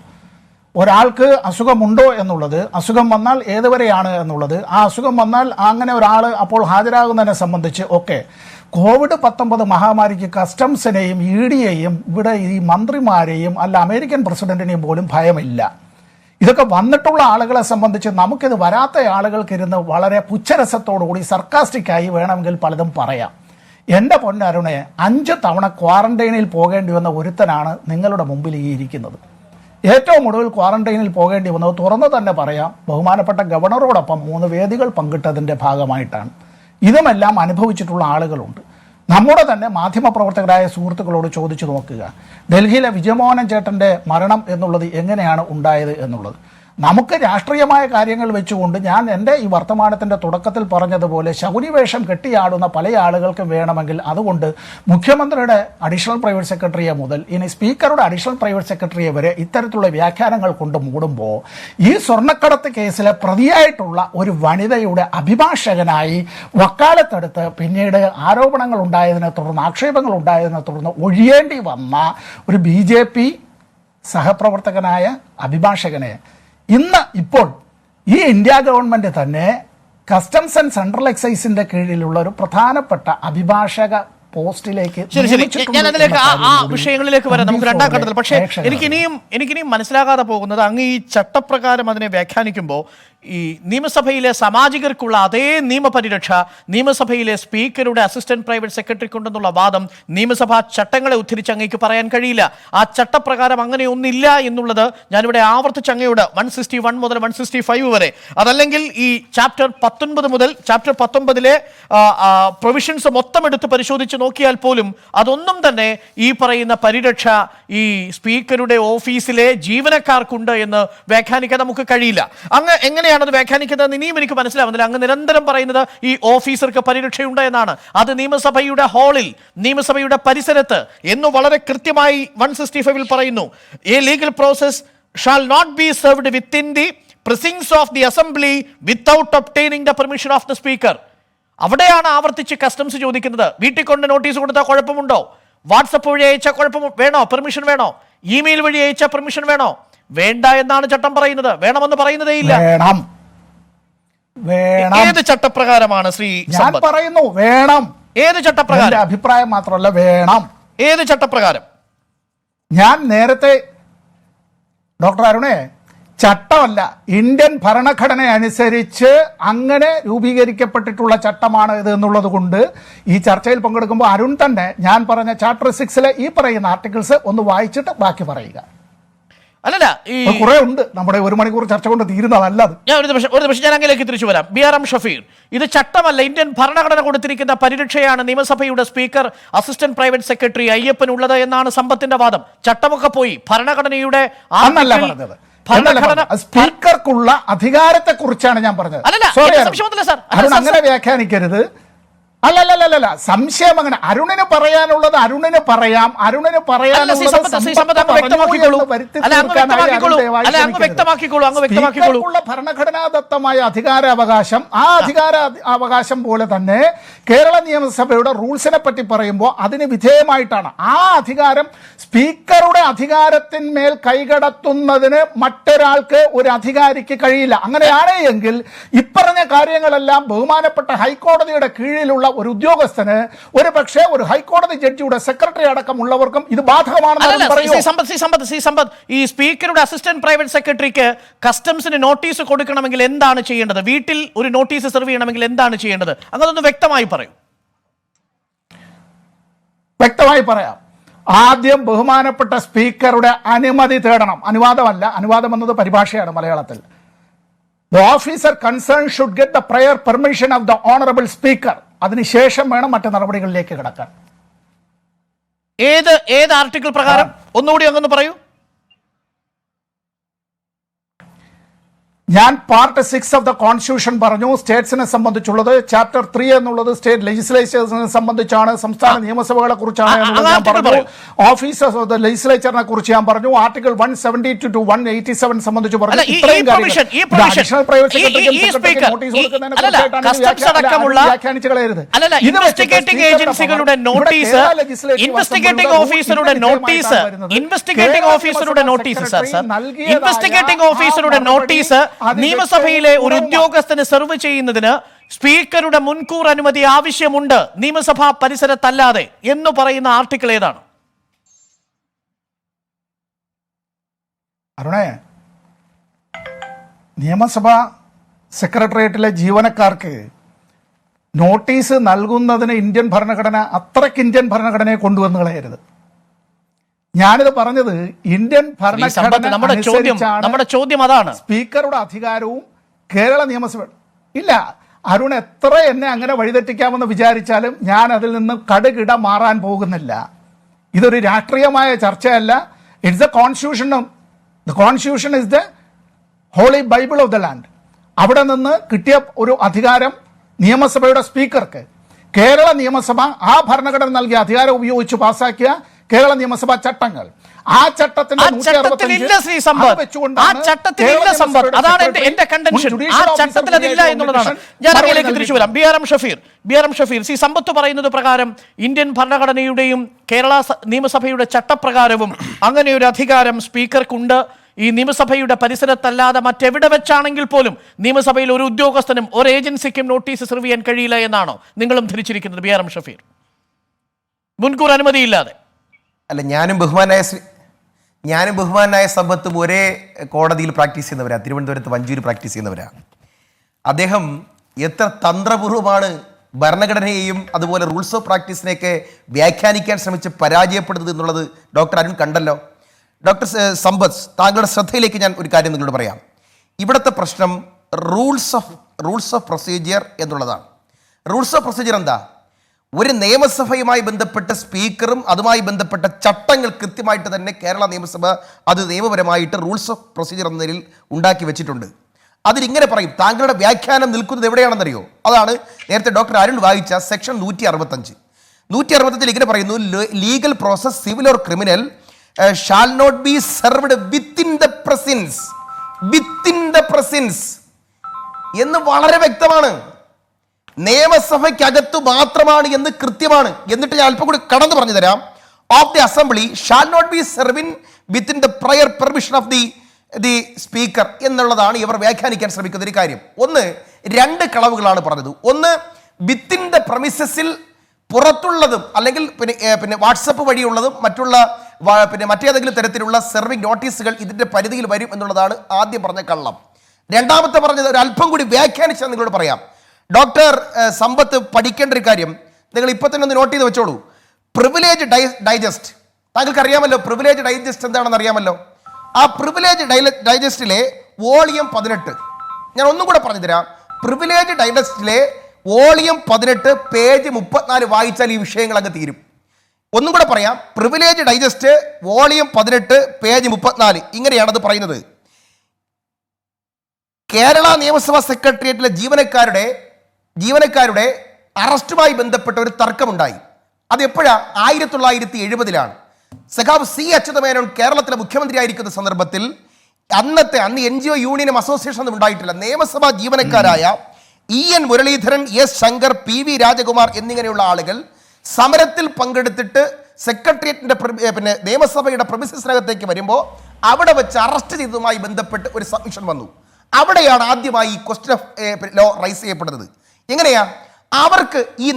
ഒരാൾക്ക് അസുഖമുണ്ടോ എന്നുള്ളത്, അസുഖം വന്നാൽ ഏതുവരെയാണ് എന്നുള്ളത്, ആ അസുഖം വന്നാൽ അങ്ങനെ ഒരാൾ അപ്പോൾ ഹാജരാകുന്നതിനെ സംബന്ധിച്ച് ഒക്കെ COVID-19 മഹാമാരിക്ക് കസ്റ്റംസിനെയും ED-യെയും ഇവിടെ ഈ മന്ത്രിമാരെയും അല്ല അമേരിക്കൻ പ്രസിഡന്റിനെയും പോലും ഭയമില്ല. ഇതൊക്കെ വന്നിട്ടുള്ള ആളുകളെ സംബന്ധിച്ച് നമുക്കിത് വരാത്ത ആളുകൾക്കിരുന്ന് വളരെ പുച്ഛരസത്തോടുകൂടി സർക്കാസ്റ്റിക്കായി വേണമെങ്കിൽ പലതും പറയാം. എൻ്റെ പൊന്നരുണെ, 5 തവണ ക്വാറന്റൈനിൽ പോകേണ്ടി വന്ന ഒരുത്തനാണ് നിങ്ങളുടെ മുമ്പിൽ ഈ ഇരിക്കുന്നത്. ഏറ്റവും ഒടുവിൽ ക്വാറന്റൈനിൽ പോകേണ്ടി വന്നത് തുറന്നു തന്നെ പറയാം, ബഹുമാനപ്പെട്ട ഗവർണറോടൊപ്പം 3 വേദികൾ പങ്കിട്ടതിൻ്റെ ഭാഗമായിട്ടാണ്. ഇതുമെല്ലാം അനുഭവിച്ചിട്ടുള്ള ആളുകളുണ്ട്. നമ്മുടെ തന്നെ മാധ്യമപ്രവർത്തകരായ സുഹൃത്തുക്കളോട് ചോദിച്ചു നോക്കുക, ഡൽഹിയിലെ വിജയമോഹനൻ ചേട്ടൻ്റെ മരണം എന്നുള്ളത് എങ്ങനെയാണ് ഉണ്ടായത് എന്നുള്ളത്. നമുക്ക് രാഷ്ട്രീയമായ കാര്യങ്ങൾ വെച്ചുകൊണ്ട് ഞാൻ എൻ്റെ ഈ വർത്തമാനത്തിൻ്റെ തുടക്കത്തിൽ പറഞ്ഞതുപോലെ ശകുനിവേഷം കെട്ടിയാടുന്ന പല ആളുകൾക്കും വേണമെങ്കിൽ അതുകൊണ്ട് മുഖ്യമന്ത്രിയുടെ അഡീഷണൽ പ്രൈവറ്റ് സെക്രട്ടറിയെ മുതൽ ഇനി സ്പീക്കറുടെ അഡീഷണൽ പ്രൈവറ്റ് സെക്രട്ടറിയെ വരെ ഇത്തരത്തിലുള്ള വ്യാഖ്യാനങ്ങൾ കൊണ്ട് മൂടുമ്പോൾ ഈ സ്വർണ്ണക്കടത്ത് കേസിലെ പ്രതിയായിട്ടുള്ള ഒരു വനിതയുടെ അഭിഭാഷകനായി വക്കാലത്തെടുത്ത് പിന്നീട് ആരോപണങ്ങൾ ഉണ്ടായതിനെ തുടർന്ന്, ആക്ഷേപങ്ങൾ ഉണ്ടായതിനെ തുടർന്ന് ഒഴിയേണ്ടി വന്ന ഒരു BJP സഹപ്രവർത്തകനായ അഭിഭാഷകനെ ഇപ്പോൾ ഈ ഇന്ത്യ ഗവൺമെന്റ് തന്നെ കസ്റ്റംസ് ആൻഡ് സെൻട്രൽ എക്സൈസിന്റെ കീഴിലുള്ള ഒരു പ്രധാനപ്പെട്ട അഭിഭാഷക പോസ്റ്റിലേക്ക് ഞാൻ അതിലേക്ക് ആ വിഷയങ്ങളിലേക്ക് വരാം നമുക്ക് 2ാം ഘട്ടത്തിൽ. പക്ഷേ എനിക്കിനിയും മനസ്സിലാകാതെ പോകുന്നത്, അങ്ങ് ഈ ചട്ടപ്രകാരം അതിനെ വ്യാഖ്യാനിക്കുമ്പോൾ ഈ നിയമസഭയിലെ സാമാജികർക്കുള്ള അതേ നിയമപരിരക്ഷ നിയമസഭയിലെ സ്പീക്കറുടെ അസിസ്റ്റന്റ് പ്രൈവറ്റ് സെക്രട്ടറിക്കുണ്ടെന്നുള്ള വാദം നിയമസഭാ ചട്ടങ്ങളെ ഉദ്ധരിച്ച് അങ്ങേക്ക് പറയാൻ കഴിയില്ല. ആ ചട്ടപ്രകാരം അങ്ങനെയൊന്നില്ല എന്നുള്ളത് ഞാനിവിടെ ആവർത്തിച്ച് അങ്ങയോട് 161 മുതൽ 165 വരെ, അതല്ലെങ്കിൽ ഈ ചാപ്റ്റർ 19 മുതൽ ചാപ്റ്റർ 19 പ്രൊവിഷൻസ് മൊത്തം എടുത്ത് പരിശോധിച്ച് നോക്കിയാൽ പോലും അതൊന്നും തന്നെ ഈ പറയുന്ന പരിരക്ഷ ഈ സ്പീക്കറുടെ ഓഫീസിലെ ജീവനക്കാർക്കുണ്ട് എന്ന് വ്യാഖ്യാനിക്കാൻ നമുക്ക് കഴിയില്ല. അങ്ങ് എങ്ങനെയാണത് വ്യാഖ്യാനിക്കുന്നത് ഇനിയും എനിക്ക് മനസ്സിലാവുന്നില്ല. അങ്ങ് നിരന്തരം പറയുന്നത് ഈ ഓഫീസർക്ക് പരിരക്ഷയുണ്ട് എന്നാണ്. അത് നിയമസഭയുടെ ഹാളിൽ, നിയമസഭയുടെ പരിസരത്ത് എന്ന് വളരെ കൃത്യമായി 165 പറയുന്നു. A legal process shall not be served within the precincts of the assembly without obtaining the permission of the speaker. അവിടെയാണ് ആവർത്തിച്ച് കസ്റ്റംസ് ചോദിക്കുന്നത്. വീട്ടിൽ കൊണ്ട് നോട്ടീസ് കൊടുത്താൽ കുഴപ്പമുണ്ടോ? വാട്സപ്പ് വഴി അയച്ച കുഴപ്പം വേണോ? പെർമിഷൻ വേണോ? ഇമെയിൽ വഴി അയച്ച പെർമിഷൻ വേണോ? വേണ്ട എന്നാണ് ചട്ടം പറയുന്നത്. വേണമെന്ന് പറയുന്നതേ ഇല്ല. ഏത് ചട്ടപ്രകാരമാണ് ശ്രീ പറയുന്നു വേണം? ഏത് ചട്ടപ്രകാരം? അഭിപ്രായം മാത്രമല്ല, വേണം. ഏത് ചട്ടപ്രകാരം? ഞാൻ നേരത്തെ ഡോക്ടർ അരുണേ, ചട്ടമല്ല, ഇന്ത്യൻ ഭരണഘടന അനുസരിച്ച് അങ്ങനെ രൂപീകരിക്കപ്പെട്ടിട്ടുള്ള ചട്ടമാണ് ഇത് എന്നുള്ളത് കൊണ്ട് ഈ ചർച്ചയിൽ പങ്കെടുക്കുമ്പോൾ അരുൺ തന്നെ ഞാൻ പറഞ്ഞ ചാപ്റ്റർ 6 ഈ പറയുന്ന ആർട്ടിക്കിൾസ് ഒന്ന് വായിച്ചിട്ട് ബാക്കി പറയുക. അല്ലല്ല, ഈ കുറെ ഉണ്ട്. നമ്മുടെ 1 മണിക്കൂർ ചർച്ച കൊണ്ട് തീരുന്നതല്ല അത്. ഞാൻ ഒരു നിമിഷം ഞാൻ അങ്ങനെയൊക്കെ തിരിച്ചു വരാം. BRM ഷഫീർ, ഇത് ചട്ടമല്ല, ഇന്ത്യൻ ഭരണഘടന കൊടുത്തിരിക്കുന്ന പരിരക്ഷയാണ് നിയമസഭയുടെ speaker, assistant private secretary, Ayyappan ഉള്ളത് എന്നാണ് സമ്പത്തിന്റെ വാദം. ചട്ടമൊക്കെ പോയി ഭരണഘടനയുടെ സ്പീക്കർക്കുള്ള അധികാരത്തെ കുറിച്ചാണ് ഞാൻ പറഞ്ഞത്. അങ്ങനെ വ്യാഖ്യാനിക്കരുത്. അല്ലല്ല, സംശയം അങ്ങനെ. അരുണിന് പറയാനുള്ളത് അരുണിന് പറയാം. അരുണിന് ഭരണഘടനാദത്തമായ അധികാരാവകാശം, ആ അധികാരാവകാശം പോലെ തന്നെ കേരള നിയമസഭയുടെ റൂൾസിനെ പറ്റി പറയുമ്പോൾ അതിന് വിധേയമായിട്ടാണ്. ആ അധികാരം സ്പീക്കറുടെ അധികാരത്തിന്മേൽ കൈകടത്തുന്നതിന് മറ്റൊരാൾക്ക്, ഒരു അധികാരിക്ക് കഴിയില്ല. അങ്ങനെയാണ് എങ്കിൽ ഇപ്പറഞ്ഞ കാര്യങ്ങളെല്ലാം ബഹുമാനപ്പെട്ട ഹൈക്കോടതിയുടെ കീഴിലുള്ള ഒരു ഉദ്യോഗസ്ഥന്, ഒരു പക്ഷേ ഒരു ഹൈക്കോടതി ജഡ്ജിയുടെ സെക്രട്ടറി അടക്കമുള്ളവർക്കും ഇത് ബാധകമാണെന്ന് പറയും. ഈ സ്പീക്കറുടെ അസിസ്റ്റന്റ് പ്രൈവറ്റ് സെക്രട്ടറിക്ക് കസ്റ്റംസിന് നോട്ടീസ് കൊടുക്കണമെങ്കിൽ എന്താണ് ചെയ്യേണ്ടത്? വീട്ടിൽ ഒരു നോട്ടീസ് സെർവ് ചെയ്യണമെങ്കിൽ എന്താണ് ചെയ്യേണ്ടത്? അങ്ങനൊന്ന് വ്യക്തമായി പറയൂ. വ്യക്തമായി പറയാം. ആദ്യം ബഹുമാനപ്പെട്ട സ്പീക്കറുടെ അനുമതി തേടണം. അനുവാദമല്ല, അനുവാദം എന്നത് പരിഭാഷയാണ് മലയാളത്തിൽ. The officer concerned should get the prior permission of the honorable speaker. അതിനുശേഷം വേണം മറ്റു നടപടികളിലേക്ക് കിടക്കാൻ. ഏത് ആർട്ടിക്കിൾ പ്രകാരം? ഒന്നുകൂടി അങ്ങൊന്ന് പറയൂ. ഞാൻ പാർട്ട് 6 ഓഫ് ദ കോൺസ്റ്റിറ്റ്യൂഷൻ പറഞ്ഞു. സ്റ്റേറ്റ്സിനെ സംബന്ധിച്ചുള്ളത് ചാപ്റ്റർ 3 എന്നുള്ളത് സ്റ്റേറ്റ് ലെജിസ്ലേച്ചേഴ്സിനെ സംബന്ധിച്ചാണ്, സംസ്ഥാന നിയമസഭകളെ കുറിച്ചാണ് എന്നുള്ളത് ഞാൻ പറഞ്ഞു. ഓഫീസേഴ്സ് ഓഫ് ദ ലെജിസ്ലേച്ചറിനെ കുറിച്ച് ഞാൻ പറഞ്ഞു. ആർട്ടിക്കിൾ 172 to 187 സംബന്ധിച്ച് പറഞ്ഞു. ഇത്രയും അഡീഷണൽ പ്രൈവറ്റ് സെക്രട്ടറിക്ക് നോട്ടീസ് വ്യാഖ്യാനിച്ചു കളയരുത്. ഇൻവെസ്റ്റിഗേറ്റിംഗ് ഏജൻസികളുടെ നോട്ടീസ്, ഇൻവെസ്റ്റിഗേറ്റിംഗ് ഓഫീസറുടെ നോട്ടീസ്, ഇൻവെസ്റ്റിഗേറ്റിംഗ് ഓഫീസറുടെ നോട്ടീസ് ഇൻവെസ്റ്റിഗേറ്റിംഗ് ഓഫീസറുടെ നോട്ടീസ് നിയമസഭയിലെ ഒരു ഉദ്യോഗസ്ഥന് സെർവ് ചെയ്യുന്നതിന് സ്പീക്കറുടെ മുൻകൂർ അനുമതി ആവശ്യമുണ്ട്, നിയമസഭാ പരിസരത്തല്ലാതെ എന്ന് പറയുന്ന ആർട്ടിക്കിൾ ഏതാണ്? അരുണേ, നിയമസഭാ സെക്രട്ടേറിയറ്റിലെ ജീവനക്കാർക്ക് നോട്ടീസ് നൽകുന്നതിന് ഇന്ത്യൻ ഭരണഘടന, അത്രയ്ക്ക് ഇന്ത്യൻ ഭരണഘടനയെ കൊണ്ടുവന്ന് കളയരുത്. ഞാനിത് പറഞ്ഞത് ഇന്ത്യൻ ഭരണഘടന നമ്മുടെ ചോദ്യം അതാണ്. സ്പീക്കറുടെ അധികാരവും കേരള നിയമസഭ ഇല്ല. അരുൺ എത്ര എന്നെ അങ്ങനെ വഴിതെറ്റിക്കാമെന്ന് വിചാരിച്ചാലും ഞാൻ അതിൽ നിന്ന് കടുകിട മാറാൻ പോകുന്നില്ല. ഇതൊരു രാഷ്ട്രീയമായ ചർച്ചയല്ല. It's the constitution. The constitution is the holy bible of the land. അവിടെ നിന്ന് കിട്ടിയ ഒരു അധികാരം നിയമസഭയുടെ സ്പീക്കർക്ക്, കേരള നിയമസഭ ആ ഭരണഘടന നൽകിയ അധികാരം ഉപയോഗിച്ച് പാസാക്കിയ കേരള നിയമസഭാ ചട്ടങ്ങൾ, ആ ചട്ടത്തിന്റെ അതാണ് എന്റെ കണ്ടൻഷൻ. ആ ചട്ടത്തിൽ അതില്ല എന്നുള്ളതാണ്. ഞാൻ അതിലേക്ക് തിരിച്ചു വരാം. BRM ഷഫീർ, സമ്പത്ത് പറയുന്നത് പ്രകാരം ഇന്ത്യൻ ഭരണഘടനയുടെയും കേരള നിയമസഭയുടെ ചട്ടപ്രകാരവും അങ്ങനെ ഒരു അധികാരം സ്പീക്കർക്കുണ്ട്. ഈ നിയമസഭയുടെ പരിസരത്തല്ലാതെ മറ്റെവിടെ വെച്ചാണെങ്കിൽ പോലും നിയമസഭയിൽ ഒരു ഉദ്യോഗസ്ഥനും ഒരു ഏജൻസിക്കും നോട്ടീസ് സെർവ് ചെയ്യാൻ കഴിയില്ല എന്നാണോ നിങ്ങളും ധരിച്ചിരിക്കുന്നത്? BRM ഷഫീർ, മുൻകൂർ അനുമതിയില്ലാതെ. അല്ല, ഞാനും ബഹുമാനായ ഞാനും ബഹുമാനായ സമ്പത്തും ഒരേ കോടതിയിൽ പ്രാക്ടീസ് ചെയ്യുന്നവരാണ്, തിരുവനന്തപുരത്ത് വഞ്ചൂര് പ്രാക്ടീസ് ചെയ്യുന്നവരാണ്. അദ്ദേഹം എത്ര തന്ത്രപൂർവ്വമാണ് ഭരണഘടനയെയും അതുപോലെ റൂൾസ് ഓഫ് പ്രാക്ടീസിനെയൊക്കെ വ്യാഖ്യാനിക്കാൻ ശ്രമിച്ച് പരാജയപ്പെടുന്നത് എന്നുള്ളത് ഡോക്ടർ അരുൺ കണ്ടല്ലോ. ഡോക്ടർ സമ്പത്ത്, താങ്കളുടെ ശ്രദ്ധയിലേക്ക് ഞാൻ ഒരു കാര്യം നിങ്ങളോട് പറയാം. ഇവിടുത്തെ പ്രശ്നം റൂൾസ് ഓഫ് പ്രൊസീജിയർ എന്നുള്ളതാണ്. റൂൾസ് ഓഫ് പ്രൊസീജിയർ എന്താ? ഒരു നിയമസഭയുമായി ബന്ധപ്പെട്ട സ്പീക്കറും അതുമായി ബന്ധപ്പെട്ട ചട്ടങ്ങൾ കൃത്യമായിട്ട് തന്നെ കേരള നിയമസഭ അത് നിയമപരമായിട്ട് റൂൾസ് ഓഫ് പ്രൊസീജിയർ എന്ന നിലയിൽ ഉണ്ടാക്കി വെച്ചിട്ടുണ്ട്. അതിലിങ്ങനെ പറയും, താങ്കളുടെ വ്യാഖ്യാനം നിൽക്കുന്നത് എവിടെയാണെന്നറിയോ? അതാണ് നേരത്തെ ഡോക്ടർ അരുൺ വായിച്ച സെക്ഷൻ 165 ഇങ്ങനെ പറയുന്നു, legal process civil or criminal shall not be served within the presence എന്ന് വളരെ വ്യക്തമാണ്. നിയമസഭയ്ക്കകത്ത് മാത്രമാണ് എന്ന് കൃത്യമാണ്. എന്നിട്ട് ഞാൻ അല്പം കൂടി കടന്നു പറഞ്ഞു തരാം. Of the assembly shall not be serving within the prior permission of the speaker എന്നുള്ളതാണ് ഇവർ വ്യാഖ്യാനിക്കാൻ ശ്രമിക്കുന്ന ഒരു കാര്യം. രണ്ട് കളവുകളാണ് പറഞ്ഞത്. ഒന്ന്, വിത്തിൻ ദ പ്രമിസസിൽ പുറത്തുള്ളതും അല്ലെങ്കിൽ പിന്നെ വാട്സപ്പ് വഴിയുള്ളതും മറ്റേതെങ്കിലും തരത്തിലുള്ള സെർവിങ് നോട്ടീസുകൾ ഇതിന്റെ പരിധിയിൽ വരും എന്നുള്ളതാണ് ആദ്യം പറഞ്ഞ കള്ളം. രണ്ടാമത്തെ പറഞ്ഞത് ഒരു അല്പം കൂടി വ്യാഖ്യാനിച്ചാൽ നിങ്ങളോട് പറയാം. ഡോക്ടർ സമ്പത്ത് പഠിക്കേണ്ട ഒരു കാര്യം നിങ്ങൾ ഇപ്പൊ തന്നെ ഒന്ന് നോട്ട് ചെയ്ത് വെച്ചോളൂ. പ്രിവിലേജ് ഡൈജസ്റ്റ്, താങ്കൾക്ക് അറിയാമല്ലോ പ്രിവിലേജ് ഡൈജസ്റ്റ് എന്താണെന്ന് അറിയാമല്ലോ. ആ പ്രിവിലേജ് ഡൈജസ്റ്റിലെ വോളിയം 18 ഞാൻ ഒന്നും കൂടെ പറഞ്ഞു തരാം. പ്രിവിലേജ് ഡൈജസ്റ്റിലെ വോളിയം 18 പേജ് 34 വായിച്ചാൽ ഈ വിഷയങ്ങൾ അങ്ങ് തീരും. ഒന്നും കൂടെ പറയാം. പ്രിവിലേജ് ഡൈജസ്റ്റ് വോളിയം 18 പേജ് 34 ഇങ്ങനെയാണത് പറയുന്നത്. കേരള നിയമസഭാ സെക്രട്ടേറിയറ്റിലെ ജീവനക്കാരുടെ അറസ്റ്റുമായി ബന്ധപ്പെട്ട ഒരു തർക്കമുണ്ടായി. അത് എപ്പോഴാണ്? 1970-ലാണ്. സഖാവ് സി അച്യുതമേനോൻ കേരളത്തിലെ മുഖ്യമന്ത്രിയായിരിക്കുന്ന സന്ദർഭത്തിൽ അന്ന് NGO യൂണിയനും അസോസിയേഷനും ഉണ്ടായിട്ടില്ല. നിയമസഭാ ജീവനക്കാരായ EN Muraleedharan, S Shankar, PV Rajkumar എന്നിങ്ങനെയുള്ള ആളുകൾ സമരത്തിൽ പങ്കെടുത്തിട്ട് സെക്രട്ടേറിയറ്റിന്റെ നിയമസഭയുടെ പ്രമിസസിനകത്തേക്ക് വരുമ്പോൾ അവിടെ വെച്ച് അറസ്റ്റ് ചെയ്തതുമായി ബന്ധപ്പെട്ട് ഒരു സബ്മിഷൻ വന്നു. അവിടെയാണ് ആദ്യമായി ഈ ക്വസ്റ്റ്യൻ ഓഫ് ലോ റൈസ് ചെയ്യപ്പെടുന്നത്. എങ്ങനെയാ? അവർക്ക് ഈ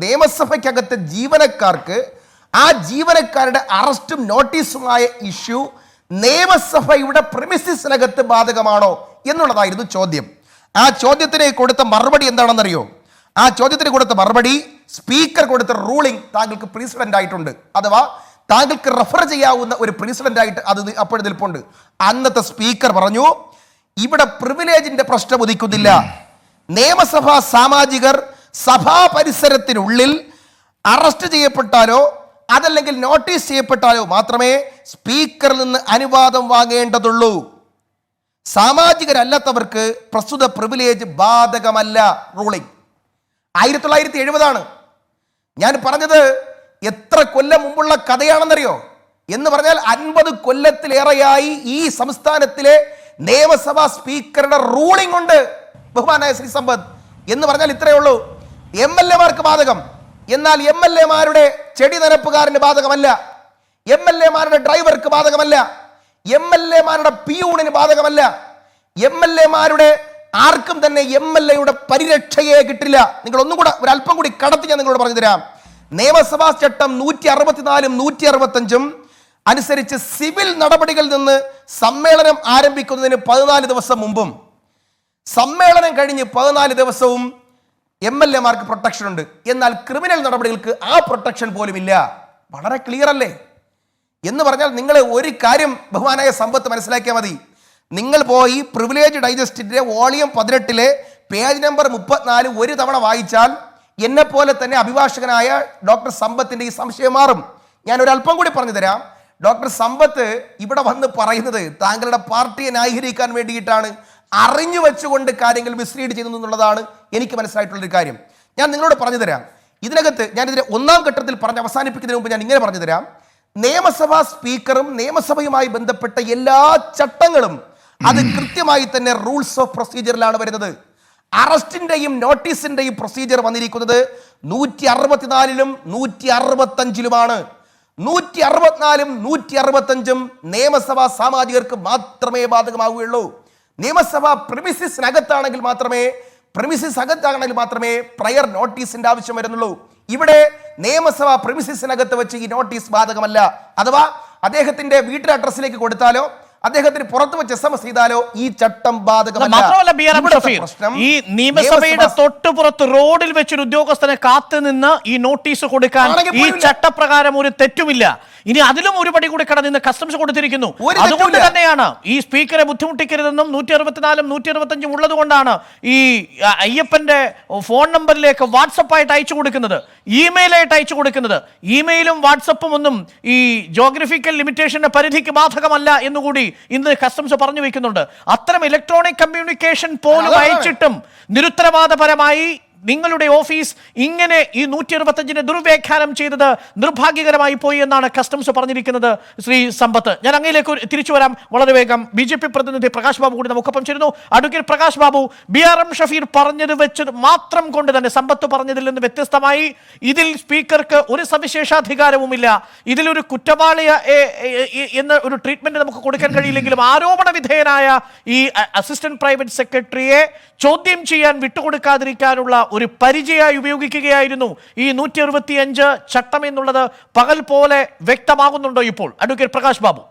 നിയമസഭയ്ക്കകത്തെ ജീവനക്കാർക്ക് ആ ജീവനക്കാരുടെ അറസ്റ്റും നോട്ടീസുമായ ഇഷ്യൂ നിയമസഭയുടെ പ്രിമിസിസിനകത്ത് ബാധകമാണോ എന്നുള്ളതായിരുന്നു ചോദ്യം. ആ ചോദ്യത്തിന് കൊടുത്ത മറുപടി എന്താണെന്നറിയോ? ആ ചോദ്യത്തിന് കൊടുത്ത മറുപടി സ്പീക്കർ കൊടുത്ത റൂളിംഗ് താങ്കൾക്ക് പ്രീസിഡന്റ് ആയിട്ടുണ്ട്, അഥവാ താങ്കൾക്ക് റെഫർ ചെയ്യാവുന്ന ഒരു പ്രീസിഡന്റ് ആയിട്ട് അത് അപ്പോൾ നിൽപ്പുണ്ട്. അന്നത്തെ സ്പീക്കർ പറഞ്ഞു, ഇവിടെ പ്രിവിലേജിന്റെ പ്രശ്നം ഉദിക്കുന്നില്ല. നിയമസഭാ സാമാജികർ സഭാ പരിസരത്തിനുള്ളിൽ അറസ്റ്റ് ചെയ്യപ്പെട്ടാലോ അതല്ലെങ്കിൽ നോട്ടീസ് ചെയ്യപ്പെട്ടാലോ മാത്രമേ സ്പീക്കറിൽ നിന്ന് അനുവാദം വാങ്ങേണ്ടതുള്ളൂ. സാമാജികരല്ലാത്തവർക്ക് പ്രസ്തുത പ്രിവിലേജ് ബാധകമല്ല. റൂളിംഗ് 1970-ആണ്. ഞാൻ പറഞ്ഞത് എത്ര കൊല്ലം മുമ്പുള്ള കഥയാണെന്നറിയോ? എന്ന് പറഞ്ഞാൽ 50 കൊല്ലത്തിലേറെയായി ഈ സംസ്ഥാനത്തിലെ നിയമസഭാ സ്പീക്കറുടെ റൂളിംഗ് ഉണ്ട്. ബഹുമാനായ ശ്രീ സമ്പത്ത്, എന്ന് പറഞ്ഞാൽ ഇത്രയേ ഉള്ളൂ. MLA-മാർക്ക് ബാധകം, എന്നാൽ MLA-മാരുടെ ചെടി നനപ്പുകാരന് ബാധകമല്ല, MLA-മാരുടെ ഡ്രൈവർക്ക് ബാധകമല്ല, MLA-മാരുടെ പിയൂണിന് ബാധകമല്ല, MLA-മാരുടെ ആർക്കും തന്നെ MLA-യുടെ പരിരക്ഷയെ കിട്ടില്ല. നിങ്ങൾ ഒന്നും കൂടെ ഒരല്പം കൂടി കടത്തി ഞാൻ നിങ്ങളോട് പറഞ്ഞു തരാം. നിയമസഭാ ചട്ടം 164-ഉം 165-ഉം അനുസരിച്ച് സിവിൽ നടപടികളിൽ നിന്ന് സമ്മേളനം ആരംഭിക്കുന്നതിന് 14 ദിവസം മുമ്പും സമ്മേളനം കഴിഞ്ഞ് 14 ദിവസവും MLA-മാർക്ക് പ്രൊട്ടക്ഷൻ ഉണ്ട്. എന്നാൽ ക്രിമിനൽ നടപടികൾക്ക് ആ പ്രൊട്ടക്ഷൻ പോലും ഇല്ല. വളരെ ക്ലിയർ അല്ലേ? എന്ന് പറഞ്ഞാൽ നിങ്ങൾ ഒരു കാര്യം ബഹുമാനായ സമ്പത്ത് മനസ്സിലാക്കിയാൽ മതി. നിങ്ങൾ പോയി പ്രിവിലേജ് ഡൈജസ്റ്റിന്റെ വോളിയം 18-ലെ പേജ് നമ്പർ 34 ഒരു തവണ വായിച്ചാൽ എന്നെ പോലെ തന്നെ അഭിഭാഷകനായ ഡോക്ടർ സമ്പത്തിന്റെ ഈ സംശയം മാറും. ഞാൻ ഒരല്പം കൂടി പറഞ്ഞു തരാം. ഡോക്ടർ സമ്പത്ത് ഇവിടെ വന്ന് പറയുന്നത് താങ്കളുടെ പാർട്ടിയെ ന്യായീകരിക്കാൻ വേണ്ടിയിട്ടാണ്, അറിഞ്ഞു വെച്ചുകൊണ്ട് കാര്യങ്ങൾ മിസ്ലീഡ് ചെയ്യുന്നു എന്നുള്ളതാണ് എനിക്ക് മനസ്സിലായിട്ടുള്ളൊരു കാര്യം. ഞാൻ നിങ്ങളോട് പറഞ്ഞു തരാം. ഇതിനകത്ത് ഞാനിതിനെ ഒന്നാം ഘട്ടത്തിൽ പറഞ്ഞ് അവസാനിപ്പിക്കുന്നതിന് മുമ്പ് ഞാൻ ഇങ്ങനെ പറഞ്ഞു തരാം. നിയമസഭാ സ്പീക്കറും നിയമസഭയുമായി ബന്ധപ്പെട്ട എല്ലാ ചട്ടങ്ങളും അത് കൃത്യമായി തന്നെ റൂൾസ് ഓഫ് പ്രൊസീജിയറിലാണ് വരുന്നത്. അറസ്റ്റിന്റെയും നോട്ടീസിന്റെയും പ്രൊസീജിയർ വന്നിരിക്കുന്നത് 164-ലും 165-ലുമാണ്. 164-ഉം 165-ഉം നിയമസഭാ സാമാജികർക്ക് മാത്രമേ ബാധകമാവുകയുള്ളൂ. നിയമസഭാ പ്രിമിസിസിനകത്താണെങ്കിൽ മാത്രമേ പ്രയർ നോട്ടീസിന്റെ ആവശ്യം വരുന്നുള്ളൂ. ഇവിടെ നിയമസഭാ പ്രിമിസിസിനകത്ത് വെച്ച് ഈ നോട്ടീസ് ബാധകമല്ല. അഥവാ അദ്ദേഹത്തിന്റെ വീട്ടിലെ അഡ്രസ്സിലേക്ക് കൊടുത്താലോ അദ്ദേഹത്തിന് പുറത്ത് വെച്ച് SMS ചെയ്താലോ ഈ ചട്ടം മാത്രമല്ല ബി ആർ എം ഷഫീർ, ഈ നിയമസഭയുടെ തൊട്ടുപുറത്ത് റോഡിൽ വെച്ചൊരു ഉദ്യോഗസ്ഥനെ കാത്തു നിന്ന് ഈ നോട്ടീസ് കൊടുക്കാൻ ഈ ചട്ടപ്രകാരം ഒരു തെറ്റുമില്ല. ഇനി അതിലും ഒരു പടി കൂടി കടന്ന് കസ്റ്റംസ് കൊടുത്തിരിക്കുന്നു. അതുകൊണ്ട് തന്നെയാണ് ഈ സ്പീക്കറെ ബുദ്ധിമുട്ടിക്കരുതെന്നും 164 165 ഉള്ളത് കൊണ്ടാണ് ഈ അയ്യപ്പന്റെ ഫോൺ നമ്പറിലേക്ക് വാട്സപ്പായിട്ട് അയച്ചു കൊടുക്കുന്നത്, ഇമെയിലായിട്ട് അയച്ചു കൊടുക്കുന്നത്. ഇമെയിലും വാട്സപ്പും ഒന്നും ഈ ജോഗ്രഫിക്കൽ ലിമിറ്റേഷന്റെ പരിധിക്ക് ബാധകമല്ല എന്നുകൂടി ഇന്ന് കസ്റ്റംസ് പറഞ്ഞു വെക്കുന്നുണ്ട്. അത്തരം ഇലക്ട്രോണിക് കമ്മ്യൂണിക്കേഷൻ പോലും അയച്ചിട്ടും നിരുത്തരവാദപരമായി നിങ്ങളുടെ ഓഫീസ് ഇങ്ങനെ ഈ 165 ദുർവ്യാഖ്യാനം ചെയ്തത് നിർഭാഗ്യകരമായി പോയി എന്നാണ് കസ്റ്റംസ് പറഞ്ഞിരിക്കുന്നത്. ശ്രീ സമ്പത്ത്, ഞാൻ അങ്ങയിലേക്ക് തിരിച്ചു വരാം വളരെ വേഗം. BJP പ്രതിനിധി പ്രകാശ് ബാബു കൂടി നമുക്കൊപ്പം ചേരുന്നു. അഡ്വക്കേറ്റ് പ്രകാശ് ബാബു, BRM ഷഫീർ പറഞ്ഞത് വെച്ച് മാത്രം കൊണ്ട് തന്നെ സമ്പത്ത് പറഞ്ഞതിൽ നിന്ന് വ്യത്യസ്തമായി ഇതിൽ സ്പീക്കർക്ക് ഒരു സവിശേഷാധികാരവുമില്ല. ഇതിലൊരു കുറ്റവാളിയ എന്ന ഒരു ട്രീറ്റ്മെന്റ് നമുക്ക് കൊടുക്കാൻ കഴിയില്ലെങ്കിലും ആരോപണ വിധേയനായ ഈ അസിസ്റ്റന്റ് പ്രൈവറ്റ് സെക്രട്ടറിയെ ചോദ്യം ചെയ്യാൻ വിട്ടുകൊടുക്കാതിരിക്കാനുള്ള ഒരു പരിചയമായി ഉപയോഗിക്കുകയായിരുന്നു ഈ 165 ചട്ടം എന്നുള്ളത് പകൽ പോലെ വ്യക്തമാകുന്നുണ്ടോ ഇപ്പോൾ? അഡ്വക്കേറ്റ് പ്രകാശ് ബാബു.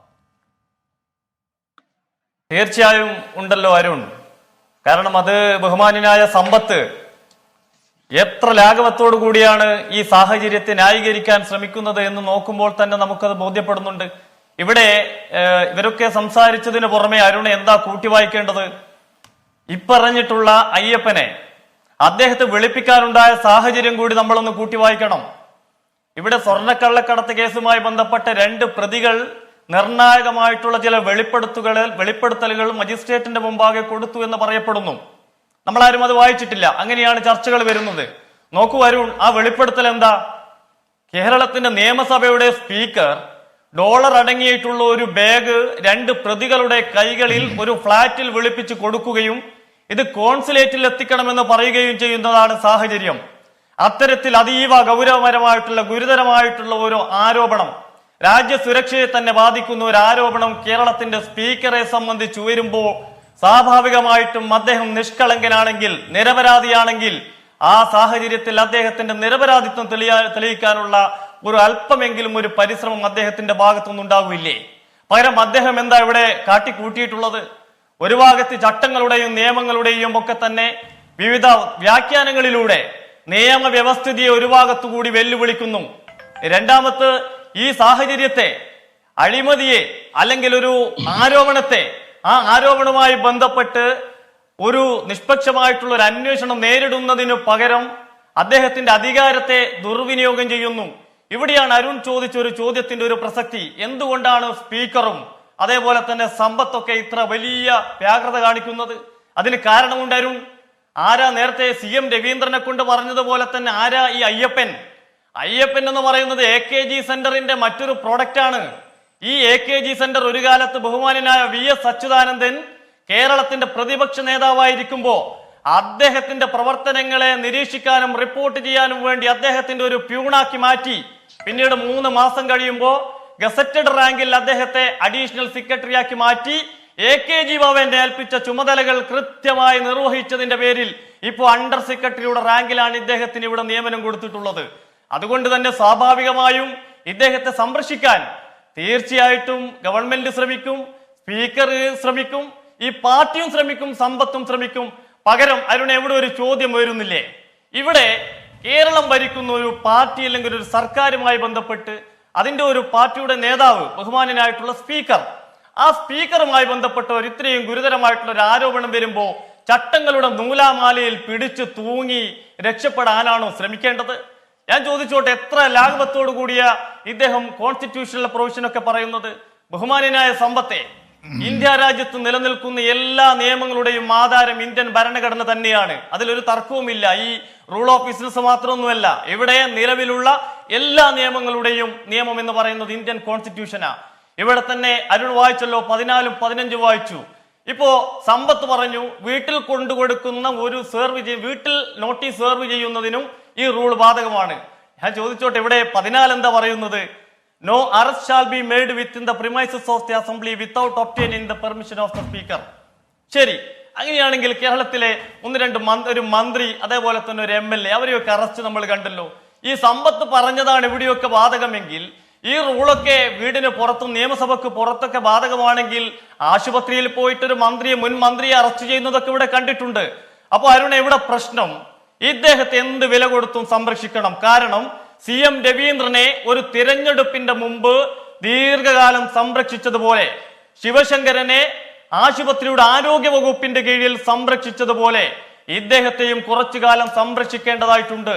തീർച്ചയായും ഉണ്ടല്ലോ അരുൺ. കാരണം അത് ബഹുമാന്യനായ സമ്പത്ത് എത്ര ലാഘവത്തോടു കൂടിയാണ് ഈ സാഹചര്യത്തെ ന്യായീകരിക്കാൻ ശ്രമിക്കുന്നത് എന്ന് നോക്കുമ്പോൾ തന്നെ നമുക്കത് ബോധ്യപ്പെടുന്നുണ്ട്. ഇവിടെ ഇവരൊക്കെ സംസാരിച്ചതിന് പുറമെ അരുൺ എന്താ കൂട്ടി വായിക്കേണ്ടത്? ഇപ്പറഞ്ഞിട്ടുള്ള അയ്യപ്പനെ അദ്ദേഹത്തെ വെളുപ്പിക്കാനുണ്ടായ സാഹചര്യം കൂടി നമ്മളൊന്ന് കൂട്ടി വായിക്കണം. ഇവിടെ സ്വർണ്ണക്കള്ളക്കടത്ത് കേസുമായി ബന്ധപ്പെട്ട 2 പ്രതികൾ നിർണായകമായിട്ടുള്ള ചില വെളിപ്പെടുത്തലുകൾ മജിസ്ട്രേറ്റിന്റെ മുമ്പാകെ കൊടുത്തു എന്ന് പറയപ്പെടുന്നു. നമ്മളാരും അത് വായിച്ചിട്ടില്ല. അങ്ങനെയാണ് ചർച്ചകൾ വരുന്നത്. നോക്കൂ അരുൺ, ആ വെളിപ്പെടുത്തൽ എന്താ? കേരളത്തിന്റെ നിയമസഭയുടെ സ്പീക്കർ ഡോളർ അടങ്ങിയിട്ടുള്ള ഒരു ബാഗ് 2 പ്രതികളുടെ കൈകളിൽ ഒരു ഫ്ളാറ്റിൽ വിളിപ്പിച്ച് കൊടുക്കുകയും ഇത് കോൺസുലേറ്റിൽ എത്തിക്കണമെന്ന് പറയുകയും ചെയ്യുന്നതാണ് സാഹചര്യം. അത്തരത്തിൽ അതീവ ഗുരുതരമായിട്ടുള്ള ഒരു ആരോപണം, രാജ്യസുരക്ഷയെ തന്നെ ബാധിക്കുന്ന ഒരു ആരോപണം കേരളത്തിന്റെ സ്പീക്കറെ സംബന്ധിച്ച് ഉയരുമ്പോൾ സ്വാഭാവികമായിട്ടും അദ്ദേഹം നിഷ്കളങ്കനാണെങ്കിൽ, നിരപരാധിയാണെങ്കിൽ ആ സാഹചര്യത്തിൽ അദ്ദേഹത്തിന്റെ നിരപരാധിത്വം തെളിയിക്കാനുള്ള ഒരു അല്പമെങ്കിലും ഒരു പരിശ്രമം അദ്ദേഹത്തിന്റെ ഭാഗത്തുനിന്ന് ഉണ്ടാവില്ലേ? പകരം അദ്ദേഹം എന്താ ഇവിടെ കാട്ടിക്കൂട്ടിയിട്ടുള്ളത്? ഒരു ഭാഗത്ത് ചട്ടങ്ങളുടെയും നിയമങ്ങളുടെയും ഒക്കെ തന്നെ വിവിധ വ്യാഖ്യാനങ്ങളിലൂടെ നിയമവ്യവസ്ഥിതിയെ ഒരു ഭാഗത്തുകൂടി വെല്ലുവിളിക്കുന്നു. രണ്ടാമത്ത് ഈ സാഹചര്യത്തെ, അഴിമതിയെ അല്ലെങ്കിൽ ഒരു ആരോപണത്തെ, ആ ആരോപണവുമായി ബന്ധപ്പെട്ട് ഒരു നിഷ്പക്ഷമായിട്ടുള്ള ഒരു അന്വേഷണം നേരിടുന്നതിനു പകരം അദ്ദേഹത്തിന്റെ അധികാരത്തെ ദുർവിനിയോഗം ചെയ്യുന്നു. ഇവിടെയാണ് അരുൺ ചോദിച്ച ഒരു ചോദ്യത്തിന്റെ ഒരു പ്രസക്തി. എന്തുകൊണ്ടാണ് സ്പീക്കറും അതേപോലെ തന്നെ സമ്പത്തൊക്കെ ഇത്ര വലിയ വ്യാഗ്രത കാണിക്കുന്നത്? അതിന് കാരണമുണ്ട് അരുൺ. ആരാ നേരത്തെ CM രവീന്ദ്രനെ കൊണ്ട് പറഞ്ഞതുപോലെ തന്നെ ആരാ ഈ അയ്യപ്പൻ? അയ്യപ്പൻ എന്ന് പറയുന്നത് AKG സെന്ററിന്റെ മറ്റൊരു പ്രോഡക്റ്റ് ആണ്. ഈ AKG സെന്റർ ഒരു കാലത്ത് ബഹുമാന്യനായ VS അച്യുതാനന്ദൻ കേരളത്തിന്റെ പ്രതിപക്ഷ നേതാവായിരിക്കുമ്പോ അദ്ദേഹത്തിന്റെ പ്രവർത്തനങ്ങളെ നിരീക്ഷിക്കാനും റിപ്പോർട്ട് ചെയ്യാനും വേണ്ടി അദ്ദേഹത്തിന്റെ ഒരു പ്യൂണാക്കി മാറ്റി. പിന്നീട് 3 മാസം കഴിയുമ്പോൾ ഗസറ്റഡ് റാങ്കിൽ അദ്ദേഹത്തെ അഡീഷണൽ സെക്രട്ടറിയാക്കി മാറ്റി. AKG ഭവന്റെ ഏൽപ്പിച്ച ചുമതലകൾ കൃത്യമായി നിർവഹിച്ചതിന്റെ പേരിൽ ഇപ്പോൾ അണ്ടർ സെക്രട്ടറിയുടെ റാങ്കിലാണ് ഇദ്ദേഹത്തിന് ഇവിടെ നിയമനം കൊടുത്തിട്ടുള്ളത്. അതുകൊണ്ട് തന്നെ സ്വാഭാവികമായും ഇദ്ദേഹത്തെ സംരക്ഷിക്കാൻ തീർച്ചയായിട്ടും ഗവൺമെന്റ് ശ്രമിക്കും, സ്പീക്കർ ശ്രമിക്കും, ഈ പാർട്ടിയും ശ്രമിക്കും, സമ്പത്തും ശ്രമിക്കും. പകരം അരുൺ, എവിടെ ഒരു ചോദ്യം വരുന്നില്ലേ? ഇവിടെ കേരളം ഭരിക്കുന്ന ഒരു പാർട്ടി അല്ലെങ്കിൽ ഒരു സർക്കാരുമായി ബന്ധപ്പെട്ട് അതിന്റെ ഒരു പാർട്ടിയുടെ നേതാവ് ബഹുമാന്യനായിട്ടുള്ള സ്പീക്കർ, ആ സ്പീക്കറുമായി ബന്ധപ്പെട്ടവർ ഇത്രയും ഗുരുതരമായിട്ടുള്ള ഒരു ആരോപണം വരുമ്പോൾ ചട്ടങ്ങളുടെ നൂലാമാലയിൽ പിടിച്ചു തൂങ്ങി രക്ഷപ്പെടാനാണോ ശ്രമിക്കേണ്ടത്? ഞാൻ ചോദിച്ചോട്ടെ, എത്ര ലാഘവത്തോടു കൂടിയ ഇദ്ദേഹം കോൺസ്റ്റിറ്റ്യൂഷണൽ പ്രൊവിഷനൊക്കെ പറയുന്നത്? ബഹുമാന്യനായ സമ്പത്തെ, ഇന്ത്യ രാജ്യത്ത് നിലനിൽക്കുന്ന എല്ലാ നിയമങ്ങളുടെയും ആധാരം ഇന്ത്യൻ ഭരണഘടന തന്നെയാണ്. അതിലൊരു തർക്കവുമില്ല. ഈ റൂൾ ഓഫ് ബിസിനസ് മാത്രമൊന്നുമല്ല, ഇവിടെ നിലവിലുള്ള എല്ലാ നിയമങ്ങളുടെയും നിയമം എന്ന് പറയുന്നത് ഇന്ത്യൻ കോൺസ്റ്റിറ്റ്യൂഷനാ. ഇവിടെ തന്നെ അരുൺ വായിച്ചല്ലോ, 14 15 വായിച്ചു. ഇപ്പോ സമ്പത്ത് പറഞ്ഞു വീട്ടിൽ കൊണ്ടുകൊടുക്കുന്ന ഒരു വീട്ടിൽ നോട്ടീസ് സെർവ് ചെയ്യുന്നതിനും ഈ റൂൾ ബാധകമാണ്. ഞാൻ ചോദിച്ചോട്ടെ, ഇവിടെ 14 എന്താ പറയുന്നത്? No arrest shall be made within the premises of the assembly without obtaining the permission of the speaker. ശരി, അങ്ങനെയാണെങ്കിൽ കേരളത്തിലെ 1-2 ഒരു മന്ത്രി അതേപോലെ തന്നെ ഒരു MLA അവരെയൊക്കെ അറസ്റ്റ് നമ്മൾ കണ്ടല്ലോ. ഈ സമ്പത്ത് പറഞ്ഞതാണ് ഇവിടെയൊക്കെ ബാധകമെങ്കിൽ ഈ റൂളൊക്കെ വീടിന് പുറത്തും നിയമസഭക്ക് പുറത്തൊക്കെ ബാധകമാണെങ്കിൽ ആശുപത്രിയിൽ പോയിട്ടൊരു മുൻ മന്ത്രിയെ അറസ്റ്റ് ചെയ്യുന്നതൊക്കെ ഇവിടെ കണ്ടിട്ടുണ്ട്. അപ്പൊ അരുൺ, എവിടെ പ്രശ്നം? ഇദ്ദേഹത്തെ എന്ത് വില കൊടുത്തും സംരക്ഷിക്കണം. കാരണം CM രവീന്ദ്രനെ ഒരു തിരഞ്ഞെടുപ്പിന്റെ മുമ്പ് ദീർഘകാലം സംരക്ഷിച്ചതുപോലെ, ശിവശങ്കരനെ ആശുപത്രിയുടെ ആരോഗ്യ വകുപ്പിന്റെ കീഴിൽ സംരക്ഷിച്ചതുപോലെ ഇദ്ദേഹത്തെയും കുറച്ചു കാലം സംരക്ഷിക്കേണ്ടതായിട്ടുണ്ട്.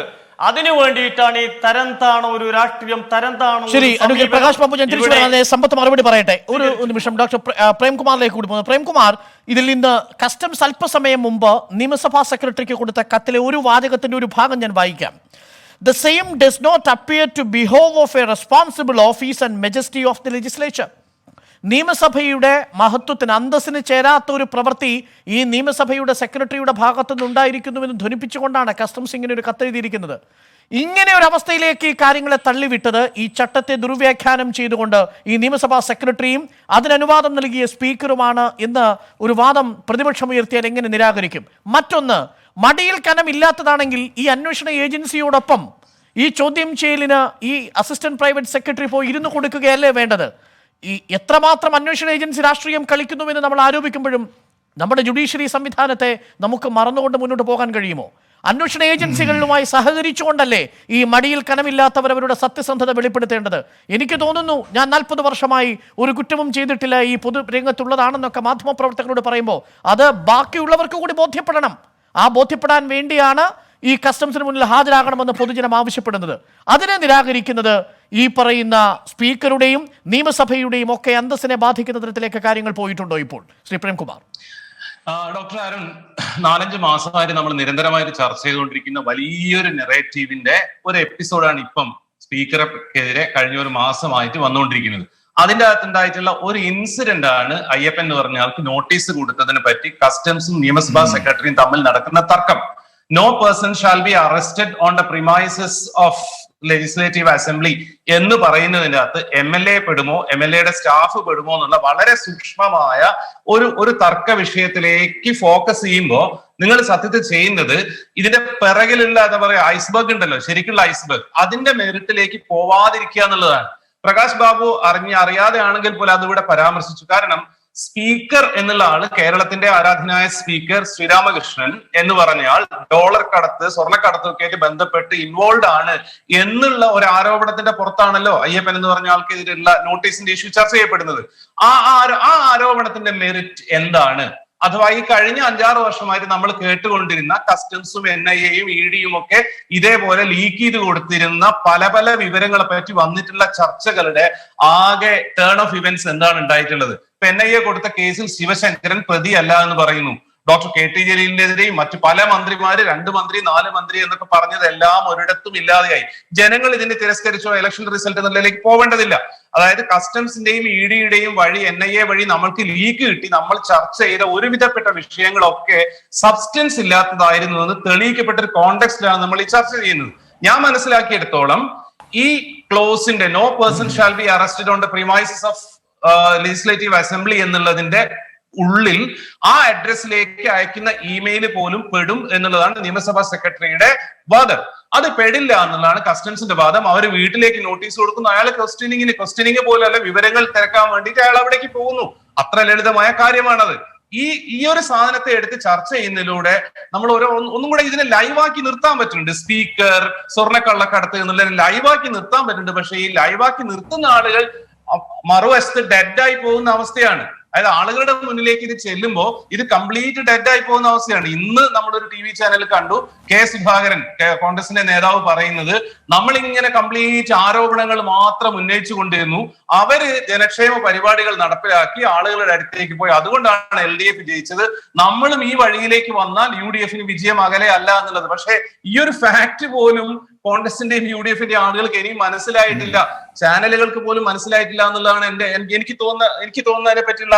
അതിനു വേണ്ടിയിട്ടാണ് ഈ തരംതാണ ഒരു രാഷ്ട്രീയം, തരംതാണ. ശരി, അഡ്വക്കേറ്റ് പ്രകാശ് ബാബു, ഞാൻ തിരിച്ചു പറയാൻ സമ്പത്ത് മറുപടി പറയട്ടെ. ഒരു നിമിഷം ഡോക്ടർ പ്രേംകുമാറിലേക്ക് കൂടി പോകുന്നു. പ്രേംകുമാർ, ഇതിൽ നിന്ന് കസ്റ്റംസ് അല്പസമയം മുമ്പ് നിയമസഭാ സെക്രട്ടറിക്ക് കൊടുത്ത കത്തിലെ ഒരു വാചകത്തിന്റെ ഒരു ഭാഗം ഞാൻ വായിക്കാം. The same does not appear to behove of a responsible office and majesty of the legislature. നിയമസഭയുടെ മഹത്വത്തിന്, അന്തസ്സിന് ചേരാത്ത ഒരു പ്രവൃത്തി ഈ നിയമസഭയുടെ സെക്രട്ടറിയുടെ ഭാഗത്തു നിന്നുണ്ടായിരിക്കുന്നുവെന്ന് ധ്വനിപ്പിച്ചുകൊണ്ടാണ് കസ്റ്റംസ് ഇങ്ങനെ ഒരു കത്തെഴുതിയിരിക്കുന്നത്. ഇങ്ങനെ ഒരു അവസ്ഥയിലേക്ക് ഈ കാര്യങ്ങളെ തള്ളിവിട്ടത്, ഈ ചട്ടത്തെ ദുർവ്യാഖ്യാനം ചെയ്തുകൊണ്ട് ഈ നിയമസഭാ സെക്രട്ടറിയും അതിനനുവാദം നൽകിയ സ്പീക്കറുമാണ് എന്ന് ഒരു വാദം പ്രതിപക്ഷം ഉയർത്തിയാൽ എങ്ങനെ നിരാകരിക്കും? മറ്റൊന്ന്, മടിയിൽ കനമില്ലാത്തതാണെങ്കിൽ ഈ അന്വേഷണ ഏജൻസിയോടൊപ്പം ഈ ചോദ്യം ചെയ്യലിന് ഈ അസിസ്റ്റന്റ് പ്രൈവറ്റ് സെക്രട്ടറി പോയി ഇരുന്ന് കൊടുക്കുകയല്ലേ വേണ്ടത്? ഈ എത്രമാത്രം അന്വേഷണ ഏജൻസി രാഷ്ട്രീയം കളിക്കുന്നുവെന്ന് നമ്മൾ ആരോപിക്കുമ്പോഴും നമ്മുടെ ജുഡീഷ്യറി സംവിധാനത്തെ നമുക്ക് മറന്നുകൊണ്ട് മുന്നോട്ട് പോകാൻ കഴിയുമോ? അന്വേഷണ ഏജൻസികളുമായി സഹകരിച്ചുകൊണ്ടല്ലേ ഈ മടിയിൽ കനമില്ലാത്തവർ അവരുടെ സത്യസന്ധത വെളിപ്പെടുത്തേണ്ടത്? എനിക്ക് തോന്നുന്നു, ഞാൻ 40 വർഷമായി ഒരു കുറ്റവും ചെയ്തിട്ടില്ല, ഈ പൊതുരംഗത്തുള്ളതാണെന്നൊക്കെ മാധ്യമപ്രവർത്തകരോട് പറയുമ്പോൾ അത് ബാക്കിയുള്ളവർക്ക് കൂടി ബോധ്യപ്പെടണം. ആ ബോധ്യപ്പെടാൻ വേണ്ടിയാണ് ഈ കസ്റ്റംസിന് മുന്നിൽ ഹാജരാകണമെന്ന് പൊതുജനം ആവശ്യപ്പെടുന്നത്. അതിനെ നിരാകരിക്കുന്നത് ഈ പറയുന്ന സ്പീക്കറുടെയും നിയമസഭയുടെയും ഒക്കെ അന്തസ്സിനെ ബാധിക്കുന്ന തരത്തിലേക്ക് കാര്യങ്ങൾ പോയിട്ടുണ്ടോ ഇപ്പോൾ? ശ്രീ പ്രേംകുമാർ. ഡോക്ടർ അരുൺ, 4-5 മാസമായിട്ട് നമ്മൾ നിരന്തരമായിട്ട് ചർച്ച ചെയ്തുകൊണ്ടിരിക്കുന്ന വലിയൊരു നെറേറ്റീവിന്റെ ഒരു എപ്പിസോഡാണ് ഇപ്പം സ്പീക്കർക്കെതിരെ കഴിഞ്ഞ ഒരു മാസമായിട്ട് വന്നുകൊണ്ടിരിക്കുന്നത്. അതിന്റെ അകത്തുണ്ടായിട്ടുള്ള ഒരു ഇൻസിഡന്റ് ആണ് അയ്യപ്പൻ എന്ന് പറഞ്ഞ ആൾക്ക് നോട്ടീസ് കൊടുത്തതിനെ പറ്റി കസ്റ്റംസും നിയമസഭാ സെക്രട്ടറിയും തമ്മിൽ നടക്കുന്ന തർക്കം. No person shall be arrested on the premises of legislative assembly എന്ന് പറയുന്നതിന്റെ അകത്ത് MLA പെടുമോ, MLA സ്റ്റാഫ് പെടുമോ എന്നുള്ള വളരെ സൂക്ഷ്മമായ ഒരു തർക്ക വിഷയത്തിലേക്ക് ഫോക്കസ് ചെയ്യുമ്പോൾ നിങ്ങൾ സത്യത്തിൽ ചെയ്യുന്നത് ഇതിന്റെ പിറകിലുള്ള എന്താ പറയുക, ഐസ്ബർഗ് ഉണ്ടല്ലോ, ശരിക്കുള്ള ഐസ്ബർഗ്, അതിന്റെ മെറിറ്റിലേക്ക് പോവാതിരിക്കുക എന്നുള്ളതാണ്. പ്രകാശ് ബാബു അറിയാതെ ആണെങ്കിൽ പോലും അതിവിടെ പരാമർശിച്ചു. കാരണം സ്പീക്കർ എന്നുള്ള ആള്, കേരളത്തിന്റെ ആരാധനായ സ്പീക്കർ ശ്രീരാമകൃഷ്ണൻ എന്ന് പറഞ്ഞാൽ ഡോളർ കടത്ത്, സ്വർണ്ണക്കടത്തൊക്കെ ആയിട്ട് ബന്ധപ്പെട്ട് ഇൻവോൾവ് ആണ് എന്നുള്ള ഒരു ആരോപണത്തിന്റെ പുറത്താണല്ലോ അയ്യപ്പൻ എന്ന് പറഞ്ഞ ആൾക്കെതിരെയുള്ള നോട്ടീസിന്റെ ഇഷ്യൂ ചർച്ച ചെയ്യപ്പെടുന്നത്. ആ ആരോപണത്തിന്റെ മെറിറ്റ് എന്താണ്? അഥവാ ഈ കഴിഞ്ഞ 5-6 വർഷമായിട്ട് നമ്മൾ കേട്ടുകൊണ്ടിരുന്ന കസ്റ്റംസും NIA-യും ED-യും ഒക്കെ ഇതേപോലെ ലീക്ക് ചെയ്ത് കൊടുത്തിരുന്ന പല വിവരങ്ങളെ പറ്റി വന്നിട്ടുള്ള ചർച്ചകളുടെ ആകെ ടേൺ ഓഫ് ഇവന്റ്സ് എന്താണ് ഉണ്ടായിട്ടുള്ളത്? NIA കൊടുത്ത കേസിൽ ശിവശങ്കരൻ പ്രതിയല്ല എന്ന് പറയുന്നു. ഡോക്ടർ KT ജലീലിനെതിരെയും മറ്റു പല മന്ത്രിമാര്, 2 മന്ത്രി 4 മന്ത്രി എന്നൊക്കെ പറഞ്ഞതെല്ലാം ഒരിടത്തും ഇല്ലാതെയായി. ജനങ്ങൾ ഇതിനെ തിരസ്കരിച്ചോ ഇലക്ഷൻ റിസൾട്ട് എന്നുള്ളതിലേക്ക് പോവേണ്ടതില്ല. അതായത് കസ്റ്റംസിന്റെയും ED-യുടെയും വഴി, NIA വഴി നമ്മൾക്ക് ലീക്ക് കിട്ടി, നമ്മൾ ചർച്ച ചെയ്ത ഒരുവിധപ്പെട്ട വിഷയങ്ങളൊക്കെ സബ്സ്റ്റൻസ് ഇല്ലാത്തതായിരുന്നു എന്ന് തെളിയിക്കപ്പെട്ട ഒരു കോണ്ടെക്സ്റ്റിലാണ് നമ്മൾ ഈ ചർച്ച ചെയ്യുന്നത്. ഞാൻ മനസ്സിലാക്കിയെടുത്തോളം ഈ ക്ലോസിന്റെ no person shall be arrested on the premises of legislative assembly എന്നുള്ളതിന്റെ ഉള്ളിൽ ആ അഡ്രസ്സിലേക്ക് അയക്കുന്ന ഇമെയിൽ പോലും പെടും എന്നുള്ളതാണ് നിയമസഭാ സെക്രട്ടറിയുടെ വാദം. അത് പെടില്ല എന്നുള്ളതാണ് കസ്റ്റംസിന്റെ വാദം. അവർ വീട്ടിലേക്ക് നോട്ടീസ് കൊടുക്കുന്നു, അയാൾ ക്വസ്റ്റ്യനിങ് പോലല്ല, വിവരങ്ങൾ തിരക്കാൻ വേണ്ടിയിട്ട് അയാൾ അവിടേക്ക് പോകുന്നു. അത്ര ലളിതമായ കാര്യമാണത്. ഈ ഒരു സാധനത്തെ എടുത്ത് ചർച്ച ചെയ്യുന്നതിലൂടെ നമ്മൾ ഒന്നും കൂടെ ഇതിനെ ലൈവാക്കി നിർത്താൻ പറ്റുന്നുണ്ട്. സ്പീക്കർ, സ്വർണ്ണക്കള്ളക്കടത്ത് എന്നുള്ള ലൈവാക്കി നിർത്താൻ പറ്റുന്നുണ്ട്. പക്ഷെ ഈ ലൈവാക്കി നിർത്തുന്ന ആളുകൾ മറുവശത്ത് ഡെഡായി പോകുന്ന അവസ്ഥയാണ്. അതായത് ആളുകളുടെ മുന്നിലേക്ക് ഇത് ചെല്ലുമ്പോൾ ഇത് കംപ്ലീറ്റ് ഡെഡായി പോകുന്ന അവസ്ഥയാണ്. ഇന്ന് നമ്മളൊരു TV ചാനൽ കണ്ടു, K. സുധാകരൻ, കോൺഗ്രസിന്റെ നേതാവ് പറയുന്നത് നമ്മളിങ്ങനെ കംപ്ലീറ്റ് ആരോപണങ്ങൾ മാത്രം ഉന്നയിച്ചു കൊണ്ടിരുന്നു, അവര് ജനക്ഷേമ പരിപാടികൾ നടപ്പിലാക്കി ആളുകളുടെ അടുത്തേക്ക് പോയി, അതുകൊണ്ടാണ് LDF ജയിച്ചത്, നമ്മളും ഈ വഴിയിലേക്ക് വന്നാൽ UDF-ന് വിജയം അകലെ അല്ല എന്നുള്ളത്. പക്ഷെ ഈ ഒരു ഫാക്ട് പോലും കോൺഗ്രസിന്റെയും UDF-ന്റെയും ആളുകൾക്ക് ഇനിയും മനസ്സിലായിട്ടില്ല, ചാനലുകൾക്ക് പോലും മനസ്സിലായിട്ടില്ല എന്നുള്ളതാണ് എനിക്ക് തോന്നുന്നതിനെ പറ്റിയുള്ള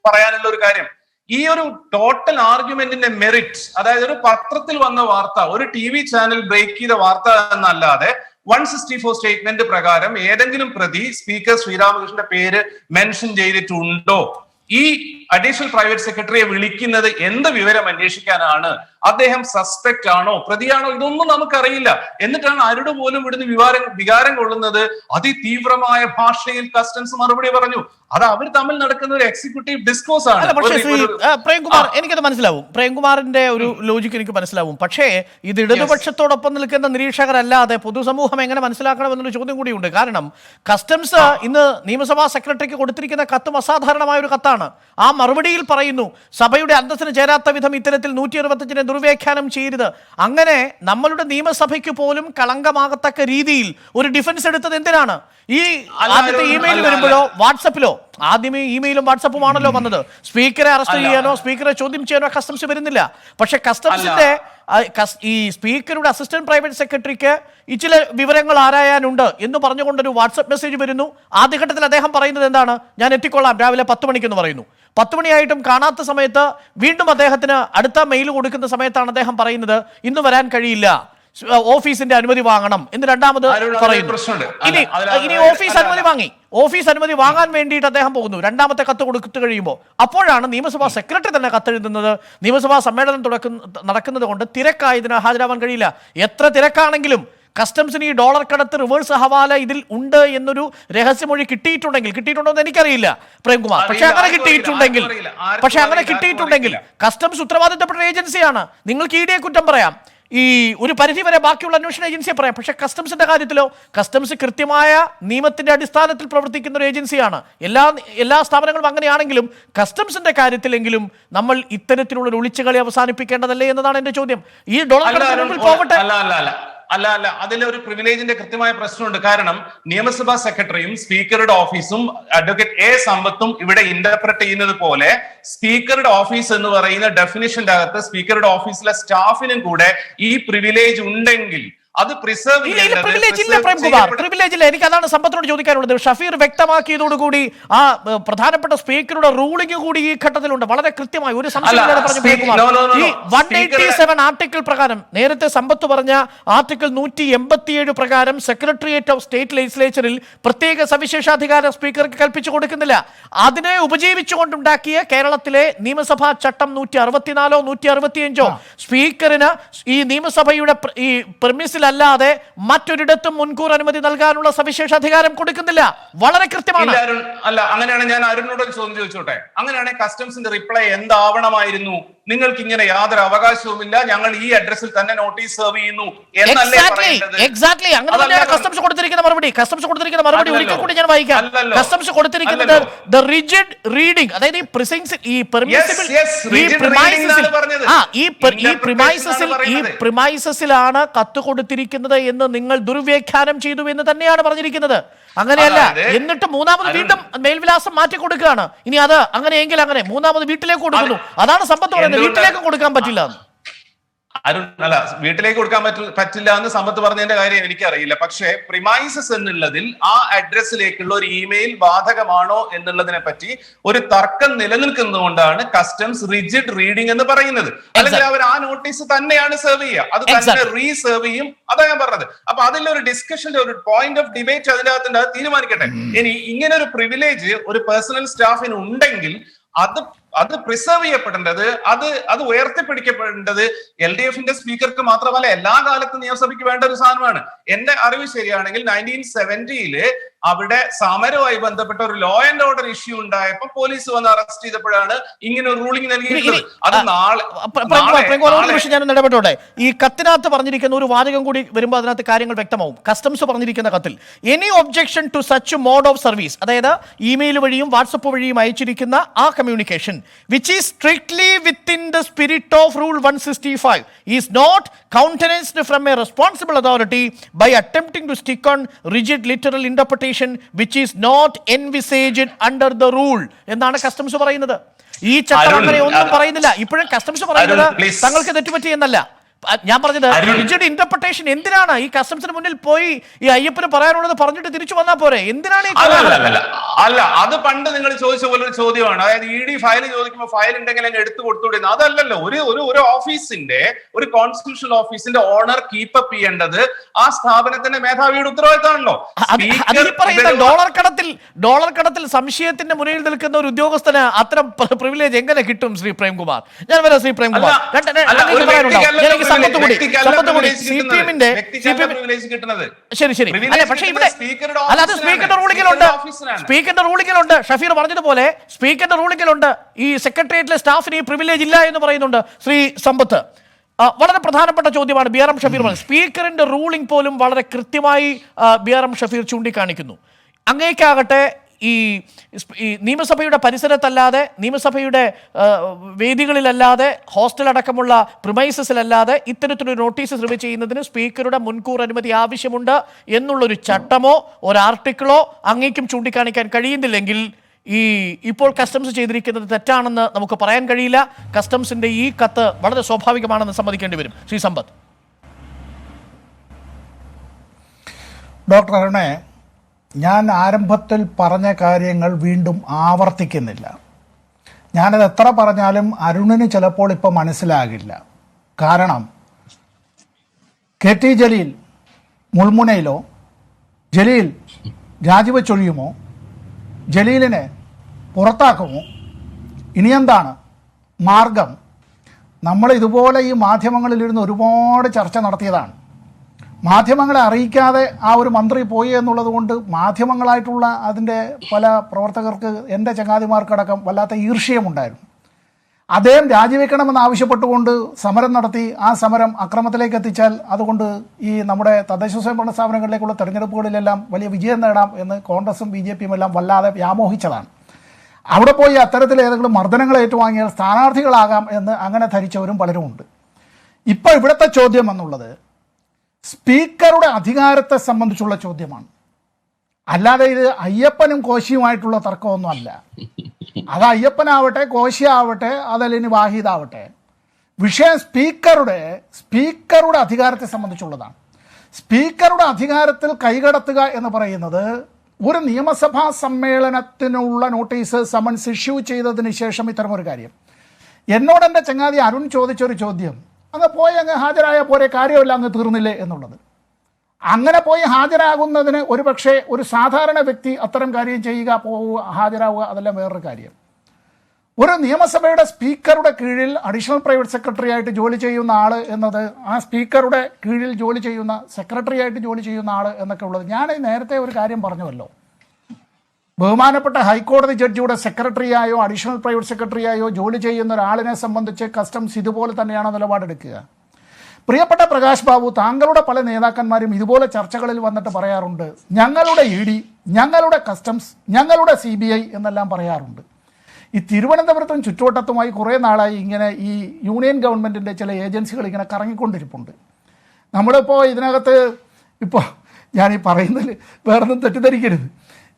പറയാനുള്ള ഒരു കാര്യം. ഈ ഒരു ടോട്ടൽ ആർഗ്യുമെന്റിന്റെ മെറിറ്റ്, അതായത് ഒരു പത്രത്തിൽ വന്ന വാർത്ത, ഒരു TV ചാനൽ ബ്രേക്ക് ചെയ്ത വാർത്ത എന്നല്ലാതെ 164 സ്റ്റേറ്റ്മെന്റ് പ്രകാരം ഏതെങ്കിലും പ്രതി സ്പീക്കർ ശ്രീരാമകൃഷ്ണന്റെ പേര് മെൻഷൻ ചെയ്തിട്ടുണ്ടോ? ഈ അഡീഷണൽ പ്രൈവറ്റ് സെക്രട്ടറിയെ വിളിക്കുന്നത് എന്ത് വിവരം അന്വേഷിക്കാനാണ്? അദ്ദേഹം സസ്പെക്ട് ആണോ, പ്രതിയാണോ, ഇതൊന്നും നമുക്കറിയില്ല. എന്നിട്ടാണ് ആരുടെ പോലും ഇവിടുന്ന് വികാരം കൊള്ളുന്നത്. അതിതീവ്രമായ ഭാഷയിൽ കസ്റ്റംസ് മറുപടി പറഞ്ഞു. അത് അവർ തമ്മിൽ നടക്കുന്ന ഒരു എക്സിക്യൂട്ടീവ് ഡിസ്കോഴ്സ് ആണ്. പക്ഷേ പ്രേംകുമാർ, എനിക്കത് മനസ്സിലാവും, പ്രേംകുമാറിന്റെ ഒരു ലോജിക്ക് എനിക്ക് മനസ്സിലാവും. പക്ഷേ ഇത് ഇടതുപക്ഷത്തോടൊപ്പം നിൽക്കുന്ന നിരീക്ഷകരല്ലാതെ പൊതുസമൂഹം എങ്ങനെ മനസ്സിലാക്കണമെന്നൊരു ചോദ്യം കൂടിയുണ്ട്. കാരണം കസ്റ്റംസ് ഇന്ന് നിയമസഭാ സെക്രട്ടറിക്ക് കൊടുത്തിരിക്കുന്ന കത്തും അസാധാരണമായ ഒരു കത്താണ്. ആ മറുപടിയിൽ പറയുന്നു, സഭയുടെ അന്തസ്സിന് ചേരാത്ത വിധം ഇത്തരത്തിൽ 165 ദുർവ്യാഖ്യാനം ചെയ്യരുത്. അങ്ങനെ നമ്മളുടെ നിയമസഭയ്ക്ക് പോലും കളങ്കമാകത്തക്ക രീതിയിൽ ഒരു ഡിഫൻസ് എടുത്തത് എന്തിനാണ്? ഈ ആദ്യത്തെ ഇമെയിൽ വരുമ്പോഴോ വാട്സപ്പിലോ, ആദ്യമേ ഇമെയിലും വാട്സപ്പുമാണല്ലോ വന്നത്. സ്പീക്കറെ അറസ്റ്റ് ചെയ്യാനോ സ്പീക്കറെ ചോദ്യം ചെയ്യാനോ കസ്റ്റംസ് വരുന്നില്ല. പക്ഷെ കസ്റ്റംസിന്റെ ഈ സ്പീക്കറുടെ അസിസ്റ്റന്റ് പ്രൈവറ്റ് സെക്രട്ടറിക്ക് ഈ ചില വിവരങ്ങൾ ആരായാനുണ്ട് എന്ന് പറഞ്ഞുകൊണ്ടൊരു വാട്സപ്പ് മെസ്സേജ് വരുന്നു. ആദ്യഘട്ടത്തിൽ അദ്ദേഹം പറയുന്നത് എന്താണ്? ഞാൻ എത്തിക്കൊള്ളാം രാവിലെ 10 മണിക്കെന്ന് പറയുന്നു. 10 മണിയായിട്ടും കാണാത്ത സമയത്ത് വീണ്ടും അദ്ദേഹത്തിന് അടുത്ത മെയിൽ കൊടുക്കുന്ന സമയത്താണ് അദ്ദേഹം പറയുന്നത് ഇന്ന് വരാൻ കഴിയില്ല, ഓഫീസിന്റെ അനുമതി വാങ്ങണം എന്ന് രണ്ടാമത് പറയുന്നു. ഇനി ഓഫീസ് അനുമതി വാങ്ങി, ഓഫീസ് അനുമതി വാങ്ങാൻ വേണ്ടിയിട്ട് അദ്ദേഹം പോകുന്നു. രണ്ടാമത്തെ കത്ത് കൊടുത്തു കഴിയുമ്പോൾ അപ്പോഴാണ് നിയമസഭാ സെക്രട്ടറി തന്നെ കത്തെഴുതുന്നത്. നിയമസഭാ സമ്മേളനം നടക്കുന്നത് കൊണ്ട് തിരക്കായതിന് ഹാജരാവാൻ കഴിയില്ല. എത്ര തിരക്കാണെങ്കിലും കസ്റ്റംസിന് ഈ ഡോളർ കടത്ത്, റിവേഴ്സ് ഹവാല ഇതിൽ ഉണ്ട് എന്നൊരു രഹസ്യമൊഴി കിട്ടിയിട്ടുണ്ടോ എന്ന് എനിക്കറിയില്ല പ്രേംകുമാർ. പക്ഷെ അങ്ങനെ കിട്ടിയിട്ടുണ്ടെങ്കിൽ കസ്റ്റംസ് ഉത്തരവാദിത്തപ്പെട്ട ഏജൻസിയാണ്. നിങ്ങൾക്ക് ഇഡിയെ കുറ്റം പറയാം, ഈ ഒരു പരിധി വരെ ബാക്കിയുള്ള അന്വേഷണ ഏജൻസിയെ പറയാം. പക്ഷെ കസ്റ്റംസിന്റെ കാര്യത്തിലോ, കസ്റ്റംസ് കൃത്യമായ നിയമത്തിന്റെ അടിസ്ഥാനത്തിൽ പ്രവർത്തിക്കുന്ന ഒരു ഏജൻസിയാണ്. എല്ലാ സ്ഥാപനങ്ങളും അങ്ങനെയാണെങ്കിലും കസ്റ്റംസിന്റെ കാര്യത്തിലെങ്കിലും നമ്മൾ ഇത്തരത്തിലുള്ള ഒരു ഒളിച്ചുകളി അവസാനിപ്പിക്കേണ്ടതല്ലേ എന്നതാണ് എന്റെ ചോദ്യം. ഈ ഡോളർ കടത്തിന് മുമ്പിൽ പോകട്ടെ. അല്ല, അതിലൊരു പ്രിവിലേജിന്റെ കൃത്യമായ പ്രശ്നമുണ്ട്. കാരണം നിയമസഭാ സെക്രട്ടറിയും സ്പീക്കറുടെ ഓഫീസും അഡ്വക്കേറ്റ് എ സമ്പത്തും ഇവിടെ ഇന്റർപ്രറ്റ് ചെയ്യുന്നത് പോലെ സ്പീക്കറുടെ ഓഫീസ് എന്ന് പറയുന്ന ഡെഫിനിഷന്റെ അകത്ത് സ്പീക്കറുടെ ഓഫീസിലെ സ്റ്റാഫിനും കൂടെ ഈ പ്രിവിലേജ് ഉണ്ടെങ്കിൽ അത് പ്രിസർവ് പ്രിവിലേജ് ഇല്ല. എനിക്ക് അതാണ് സമ്പത്തിനോട് ചോദിക്കാനുള്ളത്. ഷഫീർ വ്യക്തമാക്കിയതോടുകൂടി ആ പ്രധാനപ്പെട്ട സ്പീക്കറുടെ റൂളിംഗ് കൂടി ഈ ഘട്ടത്തിലുണ്ട്. വളരെ കൃത്യമായി ഒരു സംശയം ഈ 187 ആർട്ടിക്കിൾ പ്രകാരം, നേരത്തെ സമ്പത്ത് പറഞ്ഞ ആർട്ടിക്കിൾ 187 പ്രകാരം സെക്രട്ടേറിയറ്റ് ഓഫ് സ്റ്റേറ്റ് ലെജിസ്ലേച്ചറിൽ പ്രത്യേക സവിശേഷാധികാരം സ്പീക്കർക്ക് കൽപ്പിച്ചു കൊടുക്കുന്നില്ല. അതിനെ ഉപജീവിച്ചുകൊണ്ടുണ്ടാക്കിയ കേരളത്തിലെ നിയമസഭാ ചട്ടം 164 165 സ്പീക്കറിന് ഈ നിയമസഭയുടെ ഈ പെർമിസിൽ അല്ലാതെ മറ്റൊരിടത്തും മുൻകൂർ അനുമതി നൽകാനുള്ള സവിശേഷ അധികാരം കൊടുക്കുന്നില്ല. വളരെ കൃത്യമാണ്. അല്ല, അങ്ങനെയാണ് ഞാൻ അരുണിനോട് ഒരു ചോദ്യം ചോദിച്ചോട്ടെ. അങ്ങനെയാണെങ്കിൽ കസ്റ്റംസിന്റെ റിപ്ലൈ എന്താവണമായിരുന്നു? നിങ്ങൾക്ക് ഇങ്ങനെ യാതൊരു അവകാശവുമില്ല, ഞങ്ങൾ ഈ അഡ്രസ്സിൽ തന്നെ നോട്ടീസ് സെർവ് ചെയ്യുന്നു എന്നല്ലേ പറയുന്നത്? എക്സാക്ട്ലി അങ്ങനെ തന്നെയാണ് കസ്റ്റംസ് കൊടുത്തിരിക്കുന്ന മറുപടി. കസ്റ്റംസ് കൊടുത്തിരിക്കുന്ന മറുപടി ഒരിക്കൽ കൂടി ഞാൻ വായിക്കാം. കസ്റ്റംസ് കൊടുത്തിരിക്കുന്നത് ദ റിജിഡ് റീഡിംഗ്, അതായത് ഈ പ്രിമൈസസിലാണ് കത്ത് കൊടുത്തിരിക്കുന്നത് എന്ന് നിങ്ങൾ ദുർവ്യാഖ്യാനം ചെയ്തു എന്ന് തന്നെയാണ് പറഞ്ഞിരിക്കുന്നത്. അങ്ങനെയല്ല. എന്നിട്ട് മൂന്നാമത് വീണ്ടും മേൽവിലാസം മാറ്റി കൊടുക്കുകയാണ്. ഇനി അത് അങ്ങനെയെങ്കിൽ അങ്ങനെ മൂന്നാമത് വീട്ടിലേക്ക് കൊടുക്കുന്നു. അതാണ് സമ്പത്ത് പറയുന്നത്. വീട്ടിലേക്ക് കൊടുക്കാൻ പറ്റില്ല. അല്ല, വീട്ടിലേക്ക് കൊടുക്കാൻ പറ്റില്ല എന്ന് സമ്പത്ത് പറഞ്ഞതിന്റെ കാര്യം എനിക്കറിയില്ല. പക്ഷേ പ്രിമൈസസ് എന്നുള്ളതിൽ ആ അഡ്രസ്സിലേക്കുള്ള ഒരു ഇമെയിൽ ബാധകമാണോ എന്നുള്ളതിനെ പറ്റി ഒരു തർക്കം നിലനിൽക്കുന്നതുകൊണ്ടാണ് കസ്റ്റംസ് റിജിഡ് റീഡിംഗ് എന്ന് പറയുന്നത്. അല്ലെങ്കിൽ അവർ ആ നോട്ടീസ് തന്നെയാണ് സെർവ് ചെയ്യുക, അത് തന്നെ റീസെർവ് ചെയ്യും. അതാ ഞാൻ പറഞ്ഞത്. അപ്പൊ അതിലൊരു ഡിസ്കഷന്റെ ഒരു പോയിന്റ് ഓഫ് ഡിബേറ്റ് അതിനകത്ത് തീരുമാനിക്കട്ടെ. ഇനി ഇങ്ങനെ ഒരു പ്രിവിലേജ് ഒരു പേഴ്സണൽ സ്റ്റാഫിന് ഉണ്ടെങ്കിൽ അത് പ്രിസർവ് ചെയ്യപ്പെടേണ്ടത്, അത് ഉയർത്തിപ്പിടിക്കപ്പെടേണ്ടത് LDFന്റെ സ്പീക്കർക്ക് മാത്രമല്ല എല്ലാ കാലത്തും നിയമസഭയ്ക്ക് വേണ്ട ഒരു സാധനമാണ്. എന്റെ അറിവ് ശരിയാണെങ്കിൽ 1970 അവിടെ സമരവുമായി ബന്ധപ്പെട്ട ഒരു ലോ ആൻഡ് ഓർഡർ ഇഷ്യൂ ഉണ്ടായപ്പോൾ പോലീസ് വന്ന് അറസ്റ്റ് ചെയ്തപ്പോഴാണ് ഇങ്ങനെ ഒരു റൂളിംഗ് നൽകിയിട്ടുള്ളത്. അത് ഞാൻ ഇടപെട്ടോട്ടെ. ഈ കത്തിനകത്ത് പറഞ്ഞിരിക്കുന്ന ഒരു വാചകം കൂടി വരുമ്പോൾ അതിനകത്ത് കാര്യങ്ങൾ വ്യക്തമാവും. കസ്റ്റംസ് പറഞ്ഞിരിക്കുന്ന കത്തിൽ any objection to such mode of service, അതായത് ഇമെയിൽ വഴിയും വാട്സപ്പ് വഴിയും അയച്ചിരിക്കുന്ന ആ communication which is strictly within the spirit of Rule 165 is not countenanced from a responsible authority by attempting to stick on rigid literal interpretation which is not envisaged under the rule എന്നാണ് കസ്റ്റംസ് പറയുന്നത്. ഈ ചട്ടം അങ്ങനെ ഒന്നും പറയുന്നില്ല. ഇപ്പോഴും കസ്റ്റംസ് പറയുന്നത് തങ്ങൾക്ക് തെറ്റുപറ്റി എന്നല്ല. ഞാൻ പറഞ്ഞത് റിജിഡ് ഇന്റർപ്രിട്ടേഷൻ എന്തിനാണ്? ഈ കസ്റ്റംസിന് മുന്നിൽ പോയി ഈ അയ്യപ്പന് പറയാനുള്ളത് പറഞ്ഞിട്ട് തിരിച്ചു വന്നാൽ പോരെ? എന്തിനാണ് ഈ അല്ല, അത് പണ്ട് നിങ്ങൾ ചോദിച്ച പോലെ ഒരു ചോദ്യമാണ്. അതായത് ED ഫയൽ ചോദിക്കുമ്പോൾ ഫയൽ ഉണ്ടെങ്കിൽ അങ്ങ് എടുത്തു കൊടുത്തുകൂടെ? അതല്ലല്ലോ. ഒരു ഓഫീസിന്റെ, ഒരു കോൺസ്റ്റിറ്റ്യൂഷണൽ ഓഫീസിന്റെ ഓണർ കീപ്പപ്പ് ചെയ്യേണ്ടത് ആ സ്ഥാപനത്തിന്റെ മേധാവിയുടെ ഉത്തരവാദിത്തമാണല്ലോ. ഡോളർ കടത്തിൽ സംശയത്തിന്റെ മുന്നിൽ നിൽക്കുന്ന ഒരു ഉദ്യോഗസ്ഥന് അത്തരം പ്രിവിലേജ് എങ്ങനെ കിട്ടും? ശ്രീ പ്രേംകുമാർ, ഞാൻ വരാം. ശ്രീ പ്രേംകുമാർ, സ്പീക്കറുടെ റൂളിംഗിലുണ്ട്. ഷഫീർ പറഞ്ഞതുപോലെ സ്പീക്കറുടെ റൂളിംഗിലുണ്ട് ഈ സെക്രട്ടേറിയറ്റിലെ സ്റ്റാഫിന് ഈ പ്രിവിലേജ് ഇല്ല എന്ന് പറയുന്നുണ്ട് ശ്രീ സമ്പത്ത്. വളരെ പ്രധാനപ്പെട്ട ചോദ്യമാണ് BRM ഷഫീർ പറഞ്ഞത്. സ്പീക്കറിന്റെ റൂളിംഗ് പോലും വളരെ കൃത്യമായി BRM ഷഫീർ ചൂണ്ടിക്കാണിക്കുന്നു. അങ്ങേക്കാകട്ടെ ഈ നിയമസഭയുടെ പരിസരത്തല്ലാതെ, നിയമസഭയുടെ വേദികളിലല്ലാതെ, ഹോസ്റ്റൽ അടക്കമുള്ള പ്രിമൈസസിലല്ലാതെ ഇത്തരത്തിലൊരു നോട്ടീസ് റിവ്യൂ ചെയ്യുന്നതിന് സ്പീക്കറുടെ മുൻകൂർ അനുമതി ആവശ്യമുണ്ട് എന്നുള്ളൊരു ചട്ടമോ ഒരു ആർട്ടിക്കിളോ അങ്ങേക്കും ചൂണ്ടിക്കാണിക്കാൻ കഴിയുന്നില്ലെങ്കിൽ ഇപ്പോൾ കസ്റ്റംസ് ചെയ്തിരിക്കുന്നത് തെറ്റാണെന്ന് നമുക്ക് പറയാൻ കഴിയില്ല. കസ്റ്റംസിന്റെ ഈ കത്ത് വളരെ സ്വാഭാവികമാണെന്ന് സമ്മതിക്കേണ്ടി വരും. ശ്രീ സമ്പത്ത്. ഡോക്ടർ അരുണേ, ഞാൻ ആരംഭത്തിൽ പറഞ്ഞ കാര്യങ്ങൾ വീണ്ടും ആവർത്തിക്കുന്നില്ല. ഞാനത് എത്ര പറഞ്ഞാലും അരുണിന് ചിലപ്പോൾ ഇപ്പം മനസ്സിലാകില്ല. കാരണം KT ജലീൽ മുൾമുനയിലോ, ജലീൽ രാജിവെച്ചൊഴിയുമോ, ജലീലിനെ പുറത്താക്കുമോ, ഇനിയെന്താണ് മാർഗം? നമ്മൾ ഇതുപോലെ ഈ മാധ്യമങ്ങളിലിരുന്ന് ഒരുപാട് ചർച്ച നടത്തിയതാണ്. മാധ്യമങ്ങളെ അറിയിക്കാതെ ആ ഒരു മന്ത്രി പോയി എന്നുള്ളത് കൊണ്ട് മാധ്യമങ്ങളായിട്ടുള്ള അതിൻ്റെ പല പ്രവർത്തകർക്ക്, എൻ്റെ ചങ്ങാതിമാർക്കടക്കം വല്ലാത്ത ഈർഷ്യമുണ്ടായിരുന്നു. അദ്ദേഹം രാജിവെക്കണമെന്ന് ആവശ്യപ്പെട്ടുകൊണ്ട് സമരം നടത്തി. ആ സമരം അക്രമത്തിലേക്ക് എത്തിച്ചാൽ അതുകൊണ്ട് ഈ നമ്മുടെ തദ്ദേശ സ്വയംഭരണ സ്ഥാപനങ്ങളിലേക്കുള്ള തെരഞ്ഞെടുപ്പുകളിലെല്ലാം വലിയ വിജയം നേടാം എന്ന് കോൺഗ്രസും BJPയും എല്ലാം വല്ലാതെ വ്യാമോഹിച്ചതാണ്. അവിടെ പോയി അത്തരത്തിൽ ഏതെങ്കിലും മർദ്ദനങ്ങൾ ഏറ്റുവാങ്ങിയാൽ സ്ഥാനാർത്ഥികളാകാം എന്ന് അങ്ങനെ ധരിച്ചവരും പലരുമുണ്ട്. ഇപ്പോൾ ഇവിടുത്തെ ചോദ്യം എന്നുള്ളത് സ്പീക്കറുടെ അധികാരത്തെ സംബന്ധിച്ചുള്ള ചോദ്യമാണ്. അല്ലാതെ ഇത് അയ്യപ്പനും കോശിയുമായിട്ടുള്ള തർക്കമൊന്നും അല്ല. അത് അയ്യപ്പനാവട്ടെ, കോശിയാവട്ടെ, അതല്ലെങ്കിൽ വാഹിദാവട്ടെ, വിഷയം സ്പീക്കറുടെ അധികാരത്തെ സംബന്ധിച്ചുള്ളതാണ്. സ്പീക്കറുടെ അധികാരത്തിൽ കൈകടത്തുക എന്ന് പറയുന്നത് ഒരു നിയമസഭാ സമ്മേളനത്തിനുള്ള നോട്ടീസ് സമൻസ് ഇഷ്യൂ ചെയ്തതിന് ശേഷം ഇത്തരമൊരു കാര്യം. എന്നോട് എൻ്റെ ചങ്ങാതി അരുൺ ചോദിച്ചൊരു ചോദ്യം, അങ്ങ് പോയി അങ്ങ് ഹാജരായ പോരെ, കാര്യമില്ല, അങ്ങ് തീർന്നില്ലേ എന്നുള്ളത്. അങ്ങനെ പോയി ഹാജരാകുന്നതിന് ഒരു പക്ഷേ ഒരു സാധാരണ വ്യക്തി അത്തരം കാര്യം ചെയ്യുക, പോവുക, ഹാജരാവുക, അതെല്ലാം വേറൊരു കാര്യം. ഒരു നിയമസഭയുടെ സ്പീക്കറുടെ കീഴിൽ അഡീഷണൽ പ്രൈവറ്റ് സെക്രട്ടറി ആയിട്ട് ജോലി ചെയ്യുന്ന ആൾ എന്നത്, ആ സ്പീക്കറുടെ കീഴിൽ ജോലി ചെയ്യുന്ന സെക്രട്ടറി ആയിട്ട് ജോലി ചെയ്യുന്ന ആൾ എന്നൊക്കെ ഉള്ളത്, ഞാൻ നേരത്തെ ഒരു കാര്യം പറഞ്ഞുവല്ലോ, ബഹുമാനപ്പെട്ട ഹൈക്കോടതി ജഡ്ജിയുടെ സെക്രട്ടറിയായോ അഡീഷണൽ പ്രൈവറ്റ് സെക്രട്ടറിയായോ ജോലി ചെയ്യുന്ന ഒരാളിനെ സംബന്ധിച്ച് കസ്റ്റംസ് ഇതുപോലെ തന്നെയാണ് നിലപാടെടുക്കുക. പ്രിയപ്പെട്ട പ്രകാശ് ബാബു, താങ്കളുടെ പല നേതാക്കന്മാരും ഇതുപോലെ ചർച്ചകളിൽ വന്നിട്ട് പറയാറുണ്ട്, ഞങ്ങളുടെ ED, ഞങ്ങളുടെ കസ്റ്റംസ്, ഞങ്ങളുടെ CBI എന്നെല്ലാം പറയാറുണ്ട്. ഈ തിരുവനന്തപുരത്തും ചുറ്റുവട്ടത്തുമായി കുറേ നാളായി ഇങ്ങനെ ഈ യൂണിയൻ ഗവൺമെൻറ്റിൻ്റെ ചില ഏജൻസികൾ ഇങ്ങനെ കറങ്ങിക്കൊണ്ടിരിപ്പുണ്ട്. നമ്മളിപ്പോൾ ഇതിനകത്ത് ഇപ്പോൾ ഞാനീ പറയുന്നതിൽ വേറൊന്നും തെറ്റിദ്ധരിക്കരുത്.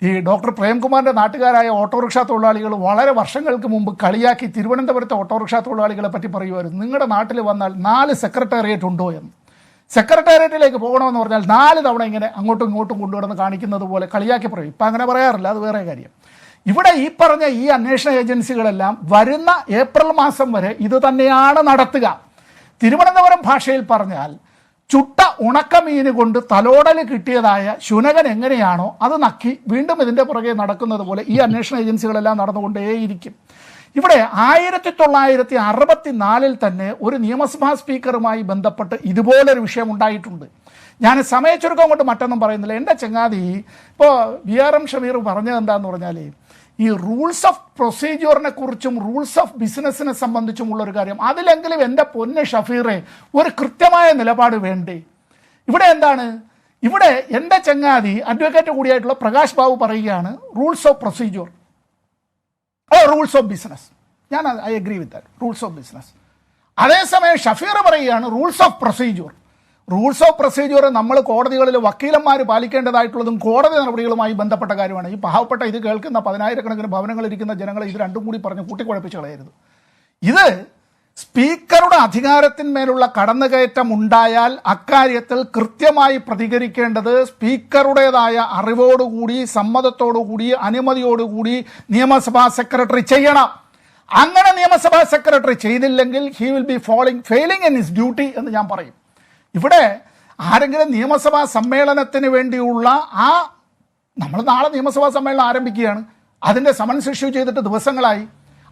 ഈ ഡോക്ടർ പ്രേംകുമാറിൻ്റെ നാട്ടുകാരായ ഓട്ടോറിക്ഷ തൊഴിലാളികൾ വളരെ വർഷങ്ങൾക്ക് മുമ്പ് കളിയാക്കി തിരുവനന്തപുരത്തെ ഓട്ടോറിക്ഷ തൊഴിലാളികളെ പറ്റി പറയുമായിരുന്നു, നിങ്ങളുടെ നാട്ടിൽ വന്നാൽ 4 സെക്രട്ടേറിയറ്റ് ഉണ്ടോ എന്ന്. സെക്രട്ടേറിയറ്റിലേക്ക് പോകണമെന്ന് പറഞ്ഞാൽ 4 തവണ ഇങ്ങനെ അങ്ങോട്ടും ഇങ്ങോട്ടും കൊണ്ടുവന്ന് കാണിക്കുന്നത് പോലെ കളിയാക്കി പറയും. ഇപ്പം അങ്ങനെ പറയാറില്ല, അത് വേറെ കാര്യം. ഇവിടെ ഈ പറഞ്ഞ ഈ അന്വേഷണ ഏജൻസികളെല്ലാം വരുന്ന ഏപ്രിൽ മാസം വരെ ഇത് തന്നെയാണ് നടത്തുക. തിരുവനന്തപുരം ഭാഷയിൽ പറഞ്ഞാൽ ചുട്ട ഉണക്കമീന് കൊണ്ട് തലോടൽ കിട്ടിയതായ ശുനകൻ എങ്ങനെയാണോ അത് നക്കി വീണ്ടും ഇതിൻ്റെ പുറകെ നടക്കുന്നത് പോലെ ഈ അന്വേഷണ ഏജൻസികളെല്ലാം നടന്നുകൊണ്ടേയിരിക്കും. ഇവിടെ 1964 തന്നെ ഒരു നിയമസഭാ സ്പീക്കറുമായി ബന്ധപ്പെട്ട് ഇതുപോലൊരു വിഷയം ഉണ്ടായിട്ടുണ്ട്. ഞാൻ സമയച്ചുരുക്കം കൊണ്ട് മറ്റൊന്നും പറയുന്നില്ല. എൻ്റെ ചങ്ങാതി ഇപ്പോൾ BRM ഷമീർ പറഞ്ഞത് എന്താണെന്ന് പറഞ്ഞാൽ, ഈ റൂൾസ് ഓഫ് പ്രൊസീജിയറിനെ കുറിച്ചും റൂൾസ് ഓഫ് ബിസിനസ്സിനെ സംബന്ധിച്ചുമുള്ളൊരു കാര്യം, അതിലെങ്കിലും എൻ്റെ പൊന്ന് ഷഫീറെ ഒരു കൃത്യമായ നിലപാട് വേണ്ടേ? ഇവിടെ എന്താണ്, ഇവിടെ എൻ്റെ ചങ്ങാതി അഡ്വക്കേറ്റ് കൂടിയായിട്ടുള്ള പ്രകാശ് ബാബു പറയുകയാണ് rules of procedure, rules of business. ഞാൻ I agree with that, rules of business. അതേസമയം ഷഫീർ പറയുകയാണ് rules of procedure. Rules of procedure നമ്മൾ കോടതികളിൽ വക്കീലന്മാർ പാലിക്കേണ്ടതായിട്ടുള്ളതും കോടതി നടപടികളുമായി ബന്ധപ്പെട്ട കാര്യമാണ്. ഈ പാവപ്പെട്ട ഇത് കേൾക്കുന്ന 10,000 കണക്കിന് ഭവനങ്ങളിരിക്കുന്ന ജനങ്ങളെ ഇത് രണ്ടും കൂടി പറഞ്ഞ് കൂട്ടിക്കുഴപ്പിച്ച് കളയരുത്. ഇത് സ്പീക്കറുടെ അധികാരത്തിന്മേലുള്ള കടന്നുകയറ്റം ഉണ്ടായാൽ അക്കാര്യത്തിൽ കൃത്യമായി പ്രതികരിക്കേണ്ടത് സ്പീക്കറുടേതായ അറിവോടുകൂടി, സമ്മതത്തോടുകൂടി, അനുമതിയോടുകൂടി നിയമസഭാ സെക്രട്ടറി ചെയ്യണം. അങ്ങനെ നിയമസഭാ സെക്രട്ടറി ചെയ്തില്ലെങ്കിൽ he will be failing in his duty എന്ന് ഞാൻ പറയും. ഇവിടെ ആരെങ്കിലും നിയമസഭാ സമ്മേളനത്തിന് വേണ്ടിയുള്ള നമ്മൾ നാളെ നിയമസഭാ സമ്മേളനം ആരംഭിക്കുകയാണ്. അതിൻ്റെ സമൻസ് ഇഷ്യൂ ചെയ്തിട്ട് ദിവസങ്ങളായി.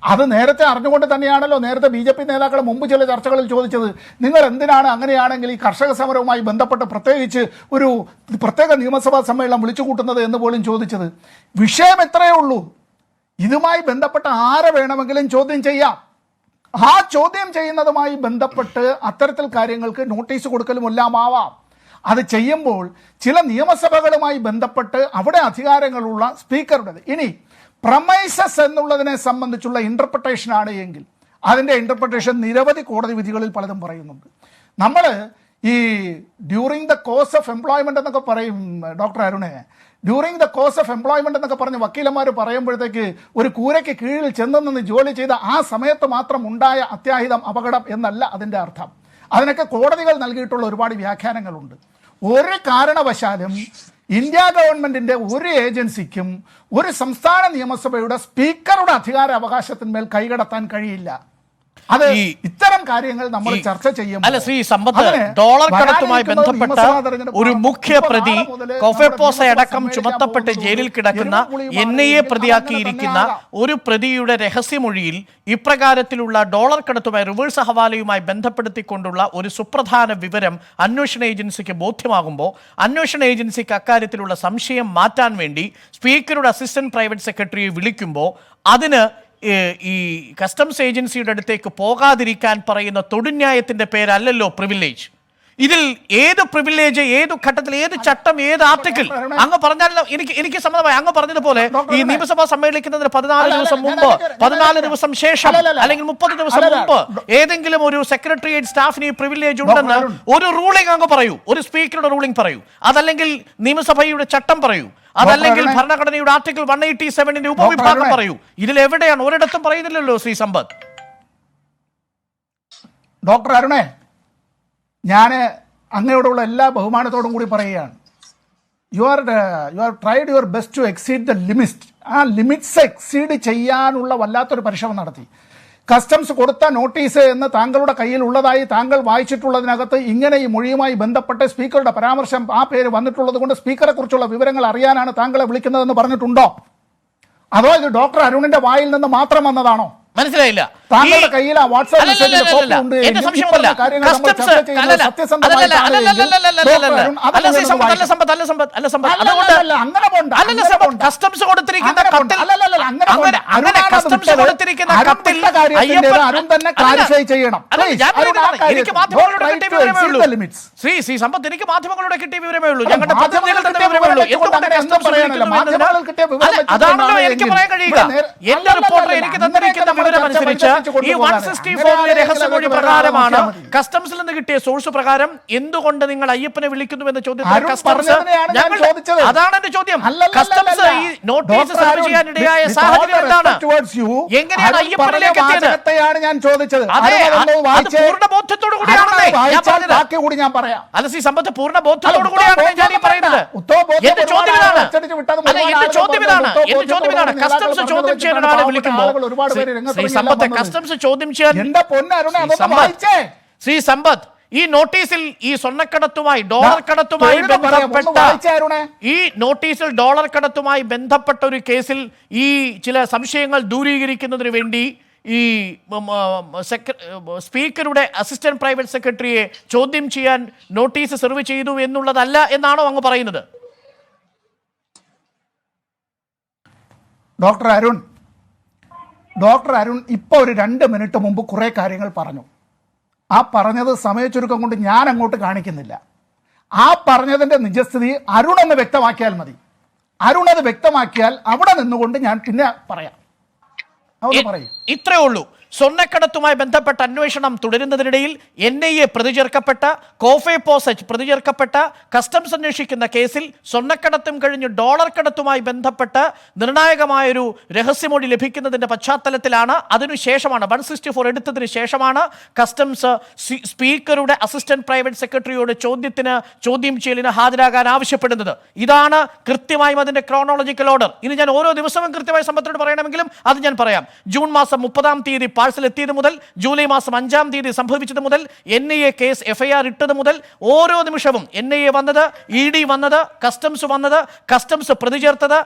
അത് നേരത്തെ അറിഞ്ഞുകൊണ്ട് തന്നെയാണല്ലോ നേരത്തെ BJP നേതാക്കൾ മുമ്പ് ചില ചർച്ചകളിൽ ചോദിച്ചത്, നിങ്ങൾ എന്തിനാണ് അങ്ങനെയാണെങ്കിൽ ഈ കർഷക സമരവുമായി ബന്ധപ്പെട്ട് പ്രത്യേകിച്ച് ഒരു പ്രത്യേക നിയമസഭാ സമ്മേളനം വിളിച്ചു കൂട്ടുന്നത് എന്ന് പോലും ചോദിച്ചത്. വിഷയം എത്രയേ ഉള്ളൂ, ഇതുമായി ബന്ധപ്പെട്ട ആരെ വേണമെങ്കിലും ചോദ്യം ചെയ്യാം. ആ ചോദ്യം ചെയ്യുന്നതുമായി ബന്ധപ്പെട്ട് അത്തരത്തിൽ കാര്യങ്ങൾക്ക് നോട്ടീസ് കൊടുക്കലും എല്ലാം ആവാം. അത് ചെയ്യുമ്പോൾ ചില നിയമസഭകളുമായി ബന്ധപ്പെട്ട് അവിടെ അധികാരങ്ങളുള്ള സ്പീക്കറുടേത്. ഇനി പ്രമൈസസ് എന്നുള്ളതിനെ സംബന്ധിച്ചുള്ള ഇൻ്റർപ്രിട്ടേഷനാണ് എങ്കിൽ അതിൻ്റെ ഇൻ്റർപ്രിട്ടേഷൻ നിരവധി കോടതി വിധികളിൽ പലതും പറയുന്നുണ്ട്. നമ്മൾ ഈ during the course of employment എന്നൊക്കെ പറയും ഡോക്ടർ അരുണെ. During the course of employment എന്നൊക്കെ പറഞ്ഞ് വക്കീലന്മാർ പറയുമ്പോഴത്തേക്ക് ഒരു കൂരയ്ക്ക് കീഴിൽ ചെന്ന് നിന്ന് ജോലി ചെയ്ത ആ സമയത്ത് മാത്രം ഉണ്ടായ അത്യാഹിതം അപകടം എന്നല്ല അതിൻ്റെ അർത്ഥം. അതിനൊക്കെ കോടതികൾ നൽകിയിട്ടുള്ള ഒരുപാട് വ്യാഖ്യാനങ്ങളുണ്ട്. ഒരു കാരണവശാലും ഇന്ത്യ ഗവൺമെന്റിന്റെ ഒരു ഏജൻസിക്കും ഒരു സംസ്ഥാന നിയമസഭയുടെ സ്പീക്കറുടെ അധികാര അവകാശത്തിന്മേൽ കൈകടത്താൻ കഴിയില്ല. അത് ഇത്തരം കാര്യങ്ങൾ നമ്മൾ ചർച്ച ചെയ്യുമ്പോൾ അല്ല ശ്രീ സമ്പത്ത്, ഡോളർ കടത്തുമായി ബന്ധപ്പെട്ട ഒരു മുഖ്യ പ്രതി കൊഫെപ്പോസ അടക്കം ചുമത്തപ്പെട്ട് ജയിലിൽ കിടക്കുന്ന NIA പ്രതിയാക്കിയിരിക്കുന്ന ഒരു പ്രതിയുടെ രഹസ്യമൊഴിയിൽ ഇപ്രകാരത്തിലുള്ള ഡോളർ കടത്തുമായി റിവേഴ്സ് ഹവാലയുമായി ബന്ധപ്പെടുത്തിക്കൊണ്ടുള്ള ഒരു സുപ്രധാന വിവരം അന്വേഷണ ഏജൻസിക്ക് ബോധ്യമാകുമ്പോൾ അന്വേഷണ ഏജൻസിക്ക് അക്കാര്യത്തിലുള്ള സംശയം മാറ്റാൻ വേണ്ടി സ്പീക്കറുടെ അസിസ്റ്റന്റ് പ്രൈവറ്റ് സെക്രട്ടറിയെ വിളിക്കുമ്പോൾ അതിന് ഈ കസ്റ്റംസ് ഏജൻസിയുടെ അടുത്തേക്ക് പോകാതിരിക്കാൻ പറയുന്ന തൊടുന്യായത്തിന്റെ പേരല്ലല്ലോ പ്രിവിലേജ്. ഇതിൽ ഏത് പ്രിവിലേജ്, ഏത് ഘട്ടത്തിൽ, ഏത് ചട്ടം, ഏത് ആർട്ടിക്കിൾ അങ്ങ് പറഞ്ഞാലോ എനിക്ക് സമ്മതമായി. അങ്ങ് പറഞ്ഞതുപോലെ ഈ നിയമസഭ സമ്മേളിക്കുന്നതിന് 14 ദിവസം മുമ്പ്, 14 ദിവസം ശേഷം, അല്ലെങ്കിൽ 30 ദിവസം മുമ്പ് ഏതെങ്കിലും ഒരു സെക്രട്ടേറിയറ്റ് സ്റ്റാഫിന് ഈ പ്രിവിലേജ് ഉണ്ടെന്ന് ഒരു റൂളിംഗ് അങ്ങ് പറയൂ, ഒരു സ്പീക്കറുടെ റൂളിംഗ് പറയൂ. അതല്ലെങ്കിൽ നിയമസഭയുടെ ചട്ടം പറയൂ, അതല്ലെങ്കിൽ ഭരണഘടനയുടെ ആർട്ടിക്കിൾ 187ന്റെ ഉപവിഭാഗം പറയൂ. ഇതിലെവിടെയാണ്? ഒരിടത്തും പറയുന്നില്ലല്ലോ ശ്രീ സമ്പത്ത്. ഡോക്ടർ അരുണേ, ഞാൻ അങ്ങയോടുള്ള എല്ലാ ബഹുമാനത്തോടും കൂടി പറയുകയാണ്, you are tried your best to exceed the limit. ആ ലിമിറ്റ്സ് എക്സീഡ് ചെയ്യാനുള്ള വല്ലാത്തൊരു പരിശ്രമം നടത്തി. കസ്റ്റംസ് കൊടുത്ത നോട്ടീസ് എന്ന് താങ്കളുടെ കയ്യിൽ ഉള്ളതായി താങ്കൾ വായിച്ചിട്ടുള്ളതിനകത്ത് ഇങ്ങനെ ഈ മൊഴിയുമായി ബന്ധപ്പെട്ട് സ്പീക്കറുടെ പരാമർശം, ആ പേര് വന്നിട്ടുള്ളത് കൊണ്ട് സ്പീക്കറെ കുറിച്ചുള്ള വിവരങ്ങൾ അറിയാനാണ് താങ്കളെ വിളിക്കുന്നതെന്ന് പറഞ്ഞിട്ടുണ്ടോ? അതോ ഇത് ഡോക്ടർ അരുണിന്റെ വായിൽ നിന്ന് മാത്രം വന്നതാണോ? മനസ്സിലായില്ല. താങ്കളുടെ കയ്യിൽ ആ വാട്സ്ആപ്പ് മെസ്സേജിന്റെ കോപ്പി ഉണ്ട്. കസ്റ്റംസ് കൊടുത്തിരിക്കുന്ന അരുൺ തന്നെ ക്ലാരിഫൈ ചെയ്യണം. എനിക്ക് മാധ്യമങ്ങളോട് കിട്ടിയ വിവരമേ ഉള്ളൂ ശ്രീ സമ്പത്ത്, എനിക്ക് മാധ്യമങ്ങളോട് കിട്ടിയ വിവരമേ ഉള്ളൂ. ഞങ്ങളുടെ അതാണല്ലോ എനിക്ക് പറയാൻ കഴിയുക. എന്റെ റിപ്പോർട്ടർ എനിക്ക് തന്നിരിക്കുന്ന വിവരമനുസരിച്ച് ഈ 164 രഹസ്യമൊഴി പ്രകാരമാണ്, കസ്റ്റംസിൽ നിന്ന് കിട്ടിയ സോഴ്സ് പ്രകാരം എന്തുകൊണ്ട് നിങ്ങൾ അയ്യപ്പനെ വിളിക്കുന്നു എന്ന ചോദ്യത്തിന് കസ്റ്റംസ്, അതാണ് എന്റെ ചോദ്യം, കസ്റ്റംസ് ഈ നോട്ടീസ് സെർവ് ചെയ്യാനിടയായ സാഹചര്യം എന്താണ്? എങ്ങനെയാണ് അയ്യപ്പനിലേക്ക് എത്തിയത്? ഞാൻ ചോദിച്ചത് പൂർണ്ണ ബോധ്യത്തോടു കൂടിയാണെന്നേ ഞാൻ പറഞ്ഞത്. അല്ല ശ്രീ സമ്പത്ത്, പൂർണ്ണ ബോധ്യത്തോടു കൂടിയാണ് ഞാൻ ഈ പറയുന്നത്. എന്റെ ചോദ്യം ഇതാണ്, അല്ല എന്റെ ചോദ്യം ഇതാണ്, കസ്റ്റംസ് ചോദ്യം ചെയ്യാൻ ഒരാളെ വിളിക്കുമ്പോൾ സമ്പത്ത്, കസ്റ്റംസ് ചോദ്യം ചെയ്യാൻ ശ്രീ സമ്പത്ത്, ഈ നോട്ടീസിൽ ഈ സ്വർണ്ണക്കടത്തുമായി ഡോളർ കടത്തുമായി ബന്ധപ്പെട്ട ഈ നോട്ടീസിൽ ഡോളർ കടത്തുമായി ബന്ധപ്പെട്ട ഒരു കേസിൽ ഈ ചില സംശയങ്ങൾ ദൂരീകരിക്കുന്നതിന് വേണ്ടി ഈ സ്പീക്കറുടെ അസിസ്റ്റന്റ് പ്രൈവറ്റ് സെക്രട്ടറിയെ ചോദ്യം ചെയ്യാൻ നോട്ടീസ് സെർവ് ചെയ്തു എന്നുള്ളതല്ല എന്നാണോ അങ്ങ് പറയുന്നത്? ഡോക്ടർ അരുൺ ഇപ്പോൾ ഒരു 2 മിനിറ്റ് മുമ്പ് കുറേ കാര്യങ്ങൾ പറഞ്ഞു. ആ പറഞ്ഞത് സമയച്ചുരുക്കം കൊണ്ട് ഞാൻ അങ്ങോട്ട് കാണിക്കുന്നില്ല. ആ പറഞ്ഞതിൻ്റെ നിജസ്ഥിതി അരുൺ എന്ന് വ്യക്തമാക്കിയാൽ മതി. അരുൺ അത് വ്യക്തമാക്കിയാൽ അവിടെ നിന്നുകൊണ്ട് ഞാൻ പിന്നെ പറയാം. ഇത്രേ ഉള്ളൂ. സ്വർണ്ണക്കടത്തുമായി ബന്ധപ്പെട്ട അന്വേഷണം തുടരുന്നതിനിടയിൽ NIA പ്രതി ചേർക്കപ്പെട്ട കോഫെ പോസച്ച് പ്രതി ചേർക്കപ്പെട്ട കസ്റ്റംസ് അന്വേഷിക്കുന്ന കേസിൽ സ്വർണ്ണക്കടത്തും കഴിഞ്ഞ് ഡോളർ കടത്തുമായി ബന്ധപ്പെട്ട് നിർണായകമായൊരു രഹസ്യമൊഴി ലഭിക്കുന്നതിന്റെ പശ്ചാത്തലത്തിലാണ് അതിനുശേഷമാണ് 164 എടുത്തതിന് ശേഷമാണ് കസ്റ്റംസ് സ്പീക്കറുടെ അസിസ്റ്റന്റ് പ്രൈവറ്റ് സെക്രട്ടറിയോട് ചോദ്യം ചെയ്യലിന് ഹാജരാകാൻ ആവശ്യപ്പെടുന്നത്. ഇതാണ് കൃത്യമായും അതിന്റെ ക്രോണോളജിക്കൽ ഓർഡർ. ഇനി ഞാൻ ഓരോ ദിവസവും കൃത്യമായി സമ്പത്തിനോട് പറയണമെങ്കിലും അത് ഞാൻ പറയാം. ജൂൺ മാസം 30-ാം തീയതി പാഴ്സൽ എത്തിയത് മുതൽ ജൂലൈ മാസം 5-ാം തീയതി സംഭവിച്ചത് മുതൽ NIA കേസ് FIR ഇട്ടത് മുതൽ ഓരോ നിമിഷവും NIA വന്നത്, ED വന്നത്, കസ്റ്റംസ് വന്നത്, കസ്റ്റംസ് പ്രതി ചേർത്തത്,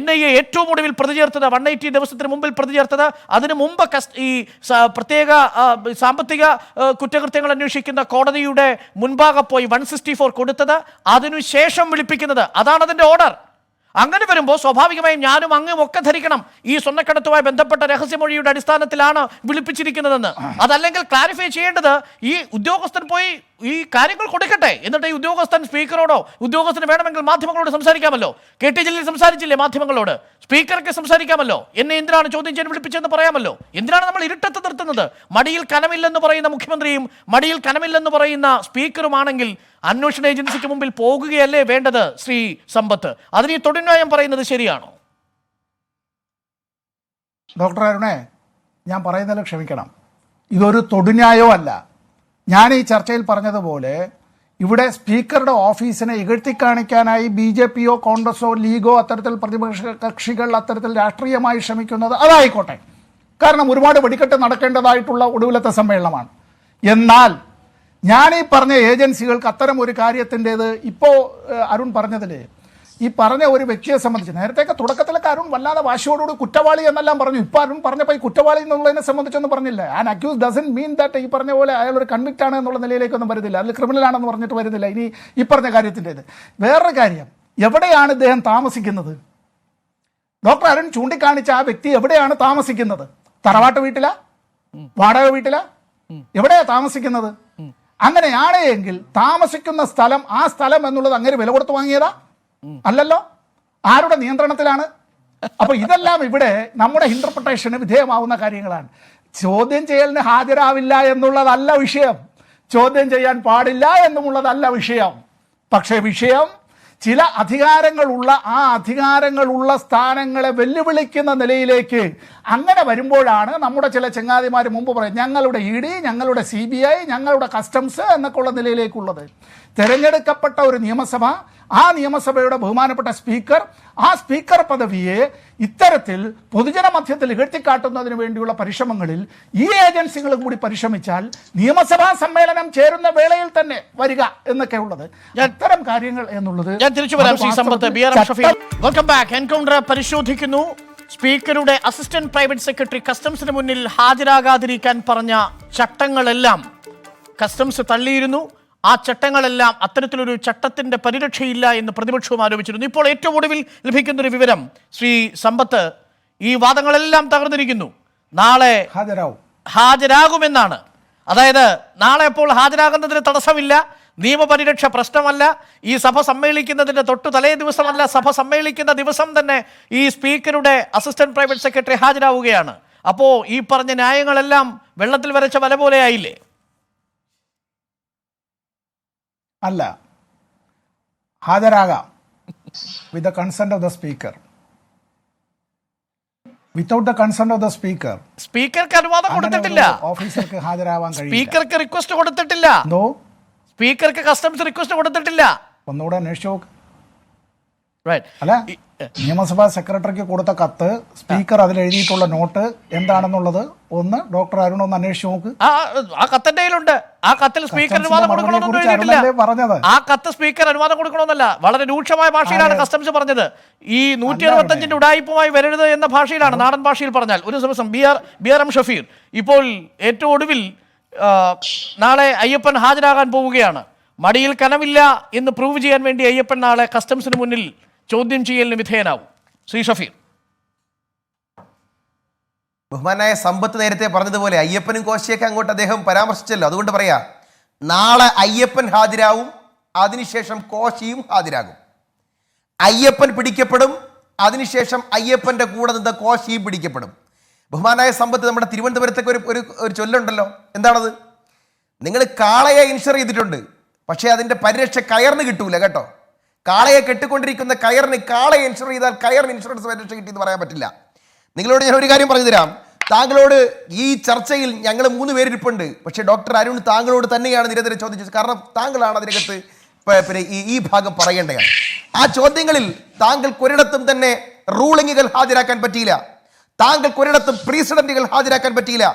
NIA ഏറ്റവും ഒടുവിൽ പ്രതി ചേർത്തത് 180 ദിവസത്തിന് മുമ്പിൽ പ്രതി ചേർത്തത്, അതിനു മുമ്പ് ഈ പ്രത്യേക സാമ്പത്തിക കുറ്റകൃത്യങ്ങൾ അന്വേഷിക്കുന്ന കോടതിയുടെ മുൻപാകെ പോയി 164 കൊടുത്തത്, അതിനുശേഷം വിളിപ്പിക്കുന്നത്. അതാണ് അതിന്റെ ഓർഡർ. അങ്ങനെ വരുമ്പോൾ സ്വാഭാവികമായും ഞാനും അങ്ങും ഒക്കെ ധരിക്കണം ഈ സ്വർണ്ണക്കടത്തുമായി ബന്ധപ്പെട്ട രഹസ്യമൊഴിയുടെ അടിസ്ഥാനത്തിലാണ് വിളിപ്പിച്ചിരിക്കുന്നതെന്ന്. അതല്ലെങ്കിൽ ക്ലാരിഫൈ ചെയ്യേണ്ടത് ഈ ഉദ്യോഗസ്ഥൻ പോയി ഈ കാര്യങ്ങൾ കൊടുക്കട്ടെ, എന്നിട്ട് ഈ ഉദ്യോഗസ്ഥൻ സ്പീക്കറോടോ ഉദ്യോഗസ്ഥന് വേണമെങ്കിൽ മാധ്യമങ്ങളോട് സംസാരിക്കാമല്ലോ. KT ജലീൽ സംസാരിച്ചില്ലേ മാധ്യമങ്ങളോട്? സ്പീക്കർക്ക് സംസാരിക്കാമല്ലോ. എന്നെ എന്തിനാണ് ചോദ്യം ചെയ്യാൻ വിളിപ്പിച്ചതെന്ന് പറയാമല്ലോ. എന്തിനാണ് നമ്മൾ ഇരുട്ടത്ത് നിർത്തുന്നത്? മടിയിൽ കനമില്ലെന്ന് പറയുന്ന മുഖ്യമന്ത്രിയും മടിയിൽ കനമില്ലെന്ന് പറയുന്ന സ്പീക്കറുമാണെങ്കിൽ അന്വേഷണ ഏജൻസിക്ക് മുമ്പിൽ പോകുകയല്ലേ വേണ്ടത് ശ്രീ സമ്പത്ത്? അതിന് ഈ തൊഴിൽന്യായം പറയുന്നത് ശരിയാണോ? ഡോക്ടർ അരുണേ, ഞാൻ പറയുന്നതിൽ ക്ഷമിക്കണം, ഇതൊരു തൊടുന്യായോ അല്ല. ഞാൻ ഈ ചർച്ചയിൽ പറഞ്ഞതുപോലെ ഇവിടെ സ്പീക്കറുടെ ഓഫീസിനെ ഇകഴ്ത്തിക്കാണിക്കാനായി BJPയോ കോൺഗ്രസോ ലീഗോ അത്തരത്തിൽ പ്രതിപക്ഷ കക്ഷികൾ അത്തരത്തിൽ രാഷ്ട്രീയമായി ശ്രമിക്കുന്നത് അതായിക്കോട്ടെ. കാരണം ഒരുപാട് വെടിക്കെട്ട് നടക്കേണ്ടതായിട്ടുള്ള ഒടുവിലത്തെ സമ്മേളനമാണ്. എന്നാൽ ഞാൻ ഈ പറഞ്ഞ ഏജൻസികൾക്ക് അത്തരം ഒരു കാര്യത്തിൻ്റേത് ഇപ്പോൾ അരുൺ പറഞ്ഞതിൽ ഈ പറഞ്ഞ ഒരു വ്യക്തിയെ സംബന്ധിച്ച് നേരത്തെയൊക്കെ തുടക്കത്തിലൊക്കെ അരുൺ വല്ലാതെ വാശിയോടുകൂടി കുറ്റവാളി എന്നെല്ലാം പറഞ്ഞു. ഇപ്പോൾ അരുൺ പറഞ്ഞപ്പോൾ ഈ കുറ്റവാളി എന്നുള്ളതിനെ സംബന്ധിച്ചൊന്നും പറഞ്ഞില്ല. An accused doesn't mean that ഈ പറഞ്ഞ പോലെ അയാൾ ഒരു കൺവിക്റ്റ് ആണ് എന്നുള്ള നിലയിലേക്കൊന്നും വരുന്നില്ല, അതിൽ ക്രിമിനൽ ആണെന്ന് പറഞ്ഞിട്ട് വരുന്നില്ല. ഇനി ഈ പറഞ്ഞ കാര്യത്തിൻ്റേത് വേറൊരു കാര്യം, എവിടെയാണ് ഇദ്ദേഹം താമസിക്കുന്നത്? ഡോക്ടർ അരുൺ ചൂണ്ടിക്കാണിച്ച ആ വ്യക്തി എവിടെയാണ് താമസിക്കുന്നത്? തറവാട്ട് വീട്ടിലാ? വാടക വീട്ടിലാ? എവിടെയാണ് താമസിക്കുന്നത്? അങ്ങനെയാണ് എങ്കിൽ താമസിക്കുന്ന സ്ഥലം, ആ സ്ഥലം എന്നുള്ളത് അങ്ങനെ വില കൊടുത്ത് വാങ്ങിയതാ? അല്ലല്ലോ. ആരുടെ നിയന്ത്രണത്തിലാണ്? അപ്പൊ ഇതെല്ലാം ഇവിടെ നമ്മുടെ ഇന്റർപ്രിട്ടേഷന് വിധേയമാവുന്ന കാര്യങ്ങളാണ്. ചോദ്യം ചെയ്യലിന് ഹാജരാവില്ല എന്നുള്ളതല്ല വിഷയം, ചോദ്യം ചെയ്യാൻ പാടില്ല എന്നുള്ളതല്ല വിഷയം. പക്ഷേ വിഷയം ചില അധികാരങ്ങളുള്ള ആ അധികാരങ്ങളുള്ള സ്ഥാനങ്ങളെ വെല്ലുവിളിക്കുന്ന നിലയിലേക്ക് അങ്ങനെ വരുമ്പോഴാണ് നമ്മുടെ ചില ചങ്ങാതിമാർ മുമ്പ് പറയും ഞങ്ങളുടെ ED, ഞങ്ങളുടെ CBI, ഞങ്ങളുടെ കസ്റ്റംസ് എന്നൊക്കെ ഉള്ള നിലയിലേക്കുള്ളത്. തിരഞ്ഞെടുക്കപ്പെട്ട ഒരു നിയമസഭ, ആ നിയമസഭയുടെ ബഹുമാനപ്പെട്ട സ്പീക്കർ, ആ സ്പീക്കർ പദവിയെ ഇത്തരത്തിൽ പൊതുജന മധ്യത്തിൽ ഇകഴ്ത്തിക്കാട്ടുന്നതിന് വേണ്ടിയുള്ള പരിശ്രമങ്ങളിൽ ഈ ഏജൻസികളും കൂടി പരിശ്രമിച്ചാൽ നിയമസഭാ സമ്മേളനം ചേരുന്ന വേളയിൽ തന്നെ വരിക എന്നൊക്കെ ഉള്ളത് അത്തരം കാര്യങ്ങൾ എന്നുള്ളത്. ഞാൻ തിരിച്ചു വരാം Shri Sampath. Welcome back. Encounter പരിശോധിക്കുന്നു. സ്പീക്കറുടെ അസിസ്റ്റന്റ് പ്രൈവറ്റ് സെക്രട്ടറി കസ്റ്റംസിന് മുന്നിൽ ഹാജരാകാതിരിക്കാൻ പറഞ്ഞ ചട്ടങ്ങളെല്ലാം കസ്റ്റംസ് തള്ളിയിരുന്നു. ആ ചട്ടങ്ങളെല്ലാം അത്തരത്തിലൊരു ചട്ടത്തിന്റെ പരിരക്ഷയില്ല എന്ന് പ്രതിപക്ഷവും ആരോപിച്ചിരുന്നു. ഇപ്പോൾ ഏറ്റവും ഒടുവിൽ ലഭിക്കുന്നൊരു വിവരം ശ്രീ സമ്പത്ത്, ഈ വാദങ്ങളെല്ലാം തകർന്നിരിക്കുന്നു. നാളെ ഹാജരാകുമെന്നാണ്. അതായത് നാളെ അപ്പോൾ ഹാജരാകുന്നതിന് തടസ്സമില്ല, നിയമപരിരക്ഷ പ്രശ്നമല്ല, ഈ സഭ സമ്മേളിക്കുന്നതിന്റെ തൊട്ടു തലേ ദിവസമല്ല, സഭ സമ്മേളിക്കുന്ന ദിവസം തന്നെ ഈ സ്പീക്കറുടെ അസിസ്റ്റന്റ് പ്രൈവറ്റ് സെക്രട്ടറി ഹാജരാവുകയാണ്. അപ്പോ ഈ പറഞ്ഞ ന്യായങ്ങളെല്ലാം വെള്ളത്തിൽ വരച്ച വല പോലെ ആയില്ലേ? അല്ല, ഹാജരാകാം with the consent of the speaker. Without the consent of the speaker, സ്പീക്കർക്ക് അനുവാദം കൊടുത്തിട്ടില്ല, ഓഫീസർക്ക് ഹാജരാവാൻ കഴിയില്ല. സ്പീക്കർക്ക് റിക്വസ്റ്റ് കൊടുത്തിട്ടില്ല, സ്പീക്കർക്ക് കസ്റ്റംസ് റിക്വസ്റ്റ് കൊടുത്തിട്ടില്ല. ഒന്നുകൂടെ അന്വേഷിച്ചു നോക്ക്. അല്ല, നിയമസഭാ സെക്രട്ടറിക്ക് കൊടുത്ത കത്ത്, സ്പീക്കർ അതിൽ എഴുതിയിട്ടുള്ള നോട്ട് എന്താണെന്നുള്ളത് ഒന്ന് ഡോക്ടർ അരുൺ ഒന്ന് അന്വേഷിച്ചു നോക്ക്. ആ കത്തിന്റെ കയ്യിലുണ്ട്. ആ കത്തിൽ സ്പീക്കർ അനുവാദം കൊടുക്കണമെന്നൊന്നും എഴുതിയിട്ടില്ല. ആ കത്ത് സ്പീക്കർ അനുവാദം കൊടുക്കണമെന്നല്ല, വളരെ രൂക്ഷമായ ഭാഷയിലാണ് കസ്റ്റംസ് പറഞ്ഞത്. ഈ 165 ഉഡായിപ്പുമായി വരരുത് എന്ന ഭാഷയിലാണ്, നാടൻ ഭാഷയിൽ പറഞ്ഞാൽ. ഒരു ദിവസം BRM ഷഫീർ ഇപ്പോൾ ഏറ്റവും ഒടുവിൽ നാളെ അയ്യപ്പൻ ഹാജരാകാൻ പോവുകയാണ്. മടിയിൽ കനമില്ല എന്ന് പ്രൂവ് ചെയ്യാൻ വേണ്ടി അയ്യപ്പൻ നാളെ കസ്റ്റംസിന് മുന്നിൽ ചോദ്യം ചെയ്യലിന് വിധേയനാവും. ശ്രീ ഷഫീർ, ബഹുമാനായ സമ്പത്ത് നേരത്തെ പറഞ്ഞതുപോലെ അയ്യപ്പനും കോശിയൊക്കെ അങ്ങോട്ട് അദ്ദേഹം പരാമർശിച്ചല്ലോ. അതുകൊണ്ട് പറയാ, നാളെ അയ്യപ്പൻ ഹാജരാവും, അതിനുശേഷം കോശിയും ഹാജരാകും. അയ്യപ്പൻ പിടിക്കപ്പെടും, അതിനുശേഷം അയ്യപ്പന്റെ കൂടെ നിന്ന് കോശിയും പിടിക്കപ്പെടും. ബഹുമാനായ സമ്പത്ത്, നമ്മുടെ തിരുവനന്തപുരത്തൊക്കെ ഒരു ചൊല്ലുണ്ടല്ലോ, എന്താണത്? നിങ്ങൾ കാളയെ ഇൻഷുർ ചെയ്തിട്ടുണ്ട്, പക്ഷേ അതിൻ്റെ പരിരക്ഷ കയറിന് കിട്ടൂല കേട്ടോ. കാളയെ കെട്ടിക്കൊണ്ടിരിക്കുന്ന കയറിന് കാളയെ ഇൻഷുർ ചെയ്താൽ കയറിന് ഇൻഷുറൻസ് പരിരക്ഷ കിട്ടിയെന്ന് പറയാൻ പറ്റില്ല. നിങ്ങളോട് ഞാൻ ഒരു കാര്യം പറഞ്ഞു തരാം. താങ്കളോട് ഈ ചർച്ചയിൽ ഞങ്ങൾ 3 പേരിരിപ്പുണ്ട്, പക്ഷേ ഡോക്ടർ അരുൺ താങ്കളോട് തന്നെയാണ് നിരന്തരം ചോദിച്ചത്. കാരണം താങ്കളാണ് അതിനകത്ത് പിന്നെ ഈ ഭാഗം പറയേണ്ടതാണ്. ആ ചോദ്യങ്ങളിൽ താങ്കൾക്കൊരിടത്തും തന്നെ റൂളിങ്ങുകൾ ഹാജരാക്കാൻ പറ്റിയില്ല, താങ്കൾക്കൊരിടത്തും പ്രീസിഡന്റുകൾ ഹാജരാക്കാൻ പറ്റിയില്ല,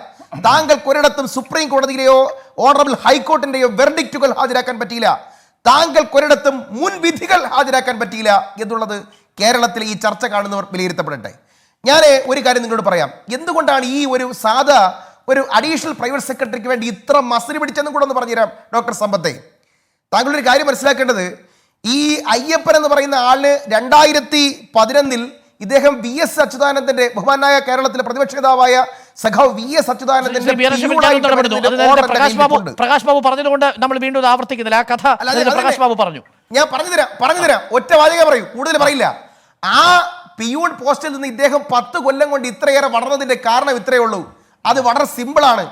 താങ്കൾക്കൊരിടത്തും സുപ്രീം കോടതിയുടെയോ ഓണറബിൾ ഹൈക്കോർട്ടിന്റെയോ വെർഡിക്റ്റുകൾ ഹാജരാക്കാൻ പറ്റിയില്ല, താങ്കൾക്കൊരിടത്തും മുൻവിധികൾ ഹാജരാക്കാൻ പറ്റിയില്ല എന്നുള്ളത് കേരളത്തിൽ ഈ ചർച്ച കാണുന്നവർ വിലയിരുത്തപ്പെടട്ടെ. ഞാൻ ഒരു കാര്യം നിങ്ങളോട് പറയാം. എന്തുകൊണ്ടാണ് ഈ ഒരു സാധാ ഒരു അഡീഷണൽ പ്രൈവറ്റ് സെക്രട്ടറിക്ക് വേണ്ടി ഇത്ര മസിന് പിടിച്ചെന്നും കൂടെ ഒന്ന് പറഞ്ഞുതരാം ഡോക്ടർ സമ്പത്തെ. താങ്കളൊരു കാര്യം മനസ്സിലാക്കേണ്ടത്, ഈ അയ്യപ്പൻ എന്ന് പറയുന്ന ആളിന് 2011 ഇദ്ദേഹം VS അച്യുതാനന്ദന്റെ, ബഹുമാനായ കേരളത്തിലെ പ്രതിപക്ഷ നേതാവായ സഖാവ് VS അച്യുതാനന്ദന്റെ പ്രകാശ് ബാബു പറഞ്ഞതുകൊണ്ട് നമ്മൾ വീണ്ടും ആവർത്തിക്കുന്നില്ല. ആ കഥ പ്രകാശ് ബാബു പറഞ്ഞു. ഞാൻ പറഞ്ഞു തരാം ഒറ്റ വാചകം പറയൂ, കൂടുതൽ പറയില്ല. ആ പിയൂൺ പോസ്റ്റിൽ നിന്ന് ഇദ്ദേഹം 10 കൊല്ലം കൊണ്ട് ഇത്രയേറെ വളർന്നതിന്റെ കാരണം ഇത്രയേ ഉള്ളൂ. അത് വളരെ സിമ്പിളാണ്.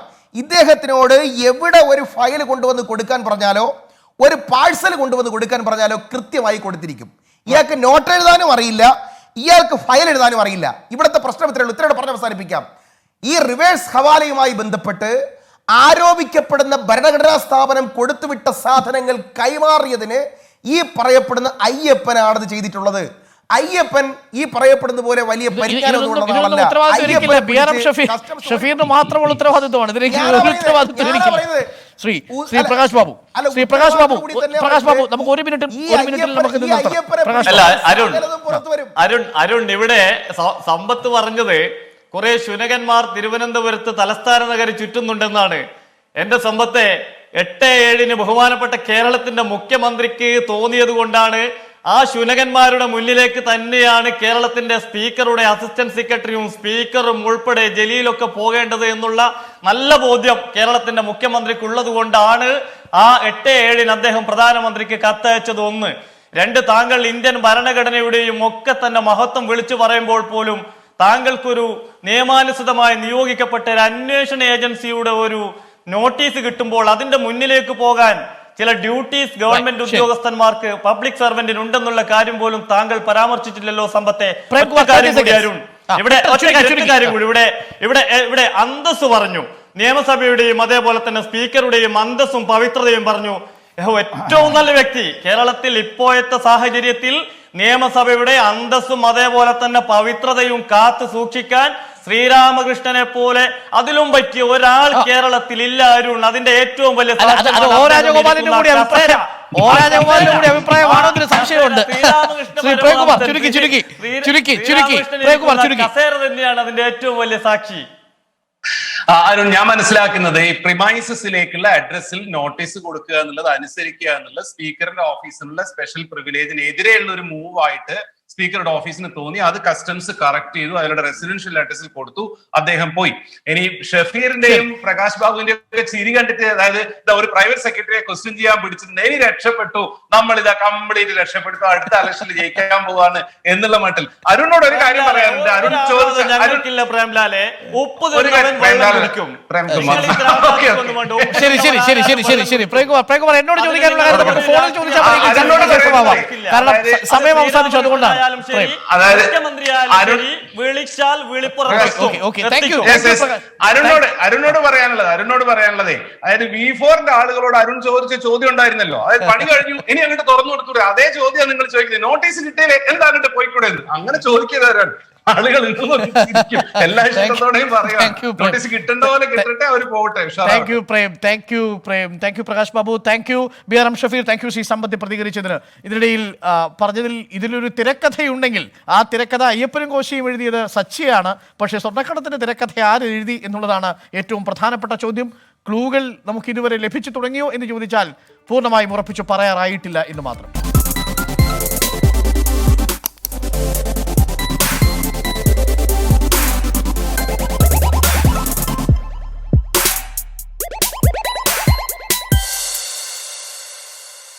ഇദ്ദേഹത്തിനോട് എവിടെ ഒരു ഫയൽ കൊണ്ടുവന്ന് കൊടുക്കാൻ പറഞ്ഞാലോ, ഒരു പാഴ്സൽ കൊണ്ടുവന്ന് കൊടുക്കാൻ പറഞ്ഞാലോ കൃത്യമായി കൊടുത്തിരിക്കും. ഇയാൾക്ക് നോട്ട് എഴുതാനും അറിയില്ല, ഇയാൾക്ക് ഫയൽ എഴുതാനും അറിയില്ല. ഇവിടുത്തെ പ്രശ്നം ഇത്രയേ ഉള്ളൂ. ഇത്രയോട് പറഞ്ഞ് അവസാനിപ്പിക്കാം. ഈ റിവേഴ്സ് ഹവാലയുമായി ബന്ധപ്പെട്ട് ആരോപിക്കപ്പെടുന്ന ഭരണഘടനാ സ്ഥാപനം കൊടുത്തുവിട്ട സാധനങ്ങൾ കൈമാറിയതിന് ഈ പറയപ്പെടുന്ന അയ്യപ്പനാണത് ചെയ്തിട്ടുള്ളത്. അയ്യപ്പൻ ഈ പറയപ്പെടുന്ന പോലെ വലിയ ഷഫീറിന് മാത്രമുള്ള ഉത്തരവാദിത്വമാണ്. ശ്രീ പ്രകാശ് ബാബു, നമുക്ക് 1 മിനിറ്റിൽ അരുൺ ഇവിടെ സമ്പത്ത് പറഞ്ഞത് കുറെ ശുനകന്മാർ തിരുവനന്തപുരത്ത് തലസ്ഥാന നഗരി ചുറ്റുന്നുണ്ടെന്നാണ്. എന്റെ സമ്പത്തെ 8/7 ബഹുമാനപ്പെട്ട കേരളത്തിന്റെ മുഖ്യമന്ത്രിക്ക് തോന്നിയത് കൊണ്ടാണ് ആ ശുനകന്മാരുടെ മുന്നിലേക്ക് തന്നെയാണ് കേരളത്തിന്റെ സ്പീക്കറുടെ അസിസ്റ്റന്റ് സെക്രട്ടറിയും സ്പീക്കറും ഉൾപ്പെടെ ജലീലൊക്കെ പോകേണ്ടത് എന്നുള്ള നല്ല ബോധ്യം കേരളത്തിന്റെ മുഖ്യമന്ത്രിക്കുള്ളത് കൊണ്ടാണ് ആ 8/7 അദ്ദേഹം പ്രധാനമന്ത്രിക്ക് കത്തയച്ചത്. 1. 2, താങ്കൾ ഇന്ത്യൻ ഭരണഘടനയുടെയും ഒക്കെ തന്നെ മഹത്വം വിളിച്ചു പറയുമ്പോൾ പോലും താങ്കൾക്കൊരു നിയമാനുസൃതമായി നിയോഗിക്കപ്പെട്ട ഒരു അന്വേഷണ ഏജൻസിയുടെ ഒരു നോട്ടീസ് കിട്ടുമ്പോൾ അതിന്റെ മുന്നിലേക്ക് പോകാൻ ചില ഡ്യൂട്ടീസ് ഗവൺമെന്റ് ഉദ്യോഗസ്ഥന്മാർക്ക്, പബ്ലിക് സർവന്റിന് ഉണ്ടെന്നുള്ള കാര്യം പോലും താങ്കൾ പരാമർശിച്ചില്ലല്ലോ സമ്പത്തെ. ഇവിടെ അന്തസ് പറഞ്ഞു, നിയമസഭയുടെയും അതേപോലെ തന്നെ സ്പീക്കറുടെയും അന്തസ്സും പവിത്രതയും പറഞ്ഞു. ഏറ്റവും നല്ല വ്യക്തി കേരളത്തിൽ ഇപ്പോഴത്തെ സാഹചര്യത്തിൽ നിയമസഭയുടെ അന്തസ്സും അതേപോലെ തന്നെ പവിത്രതയും കാത്തു സൂക്ഷിക്കാൻ ശ്രീരാമകൃഷ്ണനെ പോലെ അതിലും പറ്റിയ ഒരാൾ കേരളത്തിൽ ഇല്ല അരുൺ. അതിന്റെ ഏറ്റവും വലിയ കസേര തന്നെയാണ് അതിന്റെ ഏറ്റവും വലിയ സാക്ഷി. അരുൺ, ഞാൻ മനസ്സിലാക്കുന്നത് ഈ പ്രിമൈസസിലേക്കുള്ള അഡ്രസ്സിൽ നോട്ടീസ് കൊടുക്കുക എന്നുള്ളത്, അനുസരിക്കുക എന്നുള്ളത് സ്പീക്കറിന്റെ ഓഫീസിനുള്ള സ്പെഷ്യൽ പ്രിവിലേജിനെതിരെയുള്ള ഒരു മൂവ് ആയിട്ട് സ്പീക്കറുടെ ഓഫീസിന് തോന്നി. അത് കസ്റ്റംസ് കറക്റ്റ് ചെയ്തു, അതിലൂടെ റെസിഡൻഷ്യൽ അഡ്രസ്സിൽ കൊടുത്തു, അദ്ദേഹം പോയി. ഇനി ഷഫീറിന്റെയും പ്രകാശ് ബാബുവിന്റെയും ഒക്കെ ചിരി കണ്ടിട്ട്, അതായത് ഒരു പ്രൈവറ്റ് സെക്രട്ടറിയെ ക്വസ്റ്റ്യൻ ചെയ്യാൻ പിടിച്ചിട്ടുണ്ട്, ഇനി രക്ഷപ്പെട്ടു, നമ്മൾ ഇതാ കംപ്ലീറ്റ് രക്ഷപ്പെട്ടു, അടുത്ത ഇലക്ഷനിൽ ജയിക്കാൻ പോവാണ് എന്നുള്ള മട്ടിൽ. അരുണിനോട് ഒരു കാര്യം പറയാനുണ്ട്. അരുൺ ഞങ്ങൾക്കില്ല പ്രേംലാലെ, എന്നോട് ചോദിക്കാനുള്ള കാരണം സമയം അവസാനിച്ചു, അതുകൊണ്ടാണ്. വിളിച്ചാൽ അരുണോട് പറയാനുള്ളതേ, അതായത് V4ന്റെ ആളുകളോട് അരുൺ ചോദിച്ച ചോദ്യം ഉണ്ടായിരുന്നല്ലോ, അതായത് പണി കഴിഞ്ഞു ഇനി അങ്ങോട്ട് തുറന്നു കൊടുത്തൂടെ, അതേ ചോദ്യം നിങ്ങൾ ചോദിക്കുന്നത്. നോട്ടീസ് കിട്ടിയാലേ എന്താ അങ്ങോട്ട് പോയിക്കൂടെ? അങ്ങനെ ചോദിക്കുന്നവരാണ് ആളുകൾ. എല്ലാ ഇഷ്ടത്തോടെയും പറയാം, നോട്ടീസ് കിട്ടേണ്ട പോലെ കിട്ടട്ടെ, അവർ പോകട്ടെ. Thank you Prakash Babu, thank you BRM Shafeer, thank you Shri സമ്പത്തി പ്രതികരിച്ചതിന്. ഇതിനിടയിൽ പറഞ്ഞതിൽ ഇതിലൊരു തിരക്കഥയുണ്ടെങ്കിൽ ആ തിരക്കഥ അയ്യപ്പനും കോശിയും എഴുതിയത് സച്ചിയാണ്. പക്ഷേ സ്വർണ്ണക്കടത്തിന്റെ തിരക്കഥ ആര് എഴുതി എന്നുള്ളതാണ് ഏറ്റവും പ്രധാനപ്പെട്ട ചോദ്യം. ക്ലൂകൾ നമുക്ക് ഇതുവരെ ലഭിച്ചു തുടങ്ങിയോ എന്ന് ചോദിച്ചാൽ പൂർണ്ണമായും ഉറപ്പിച്ചു പറയാറായിട്ടില്ല എന്ന് മാത്രം.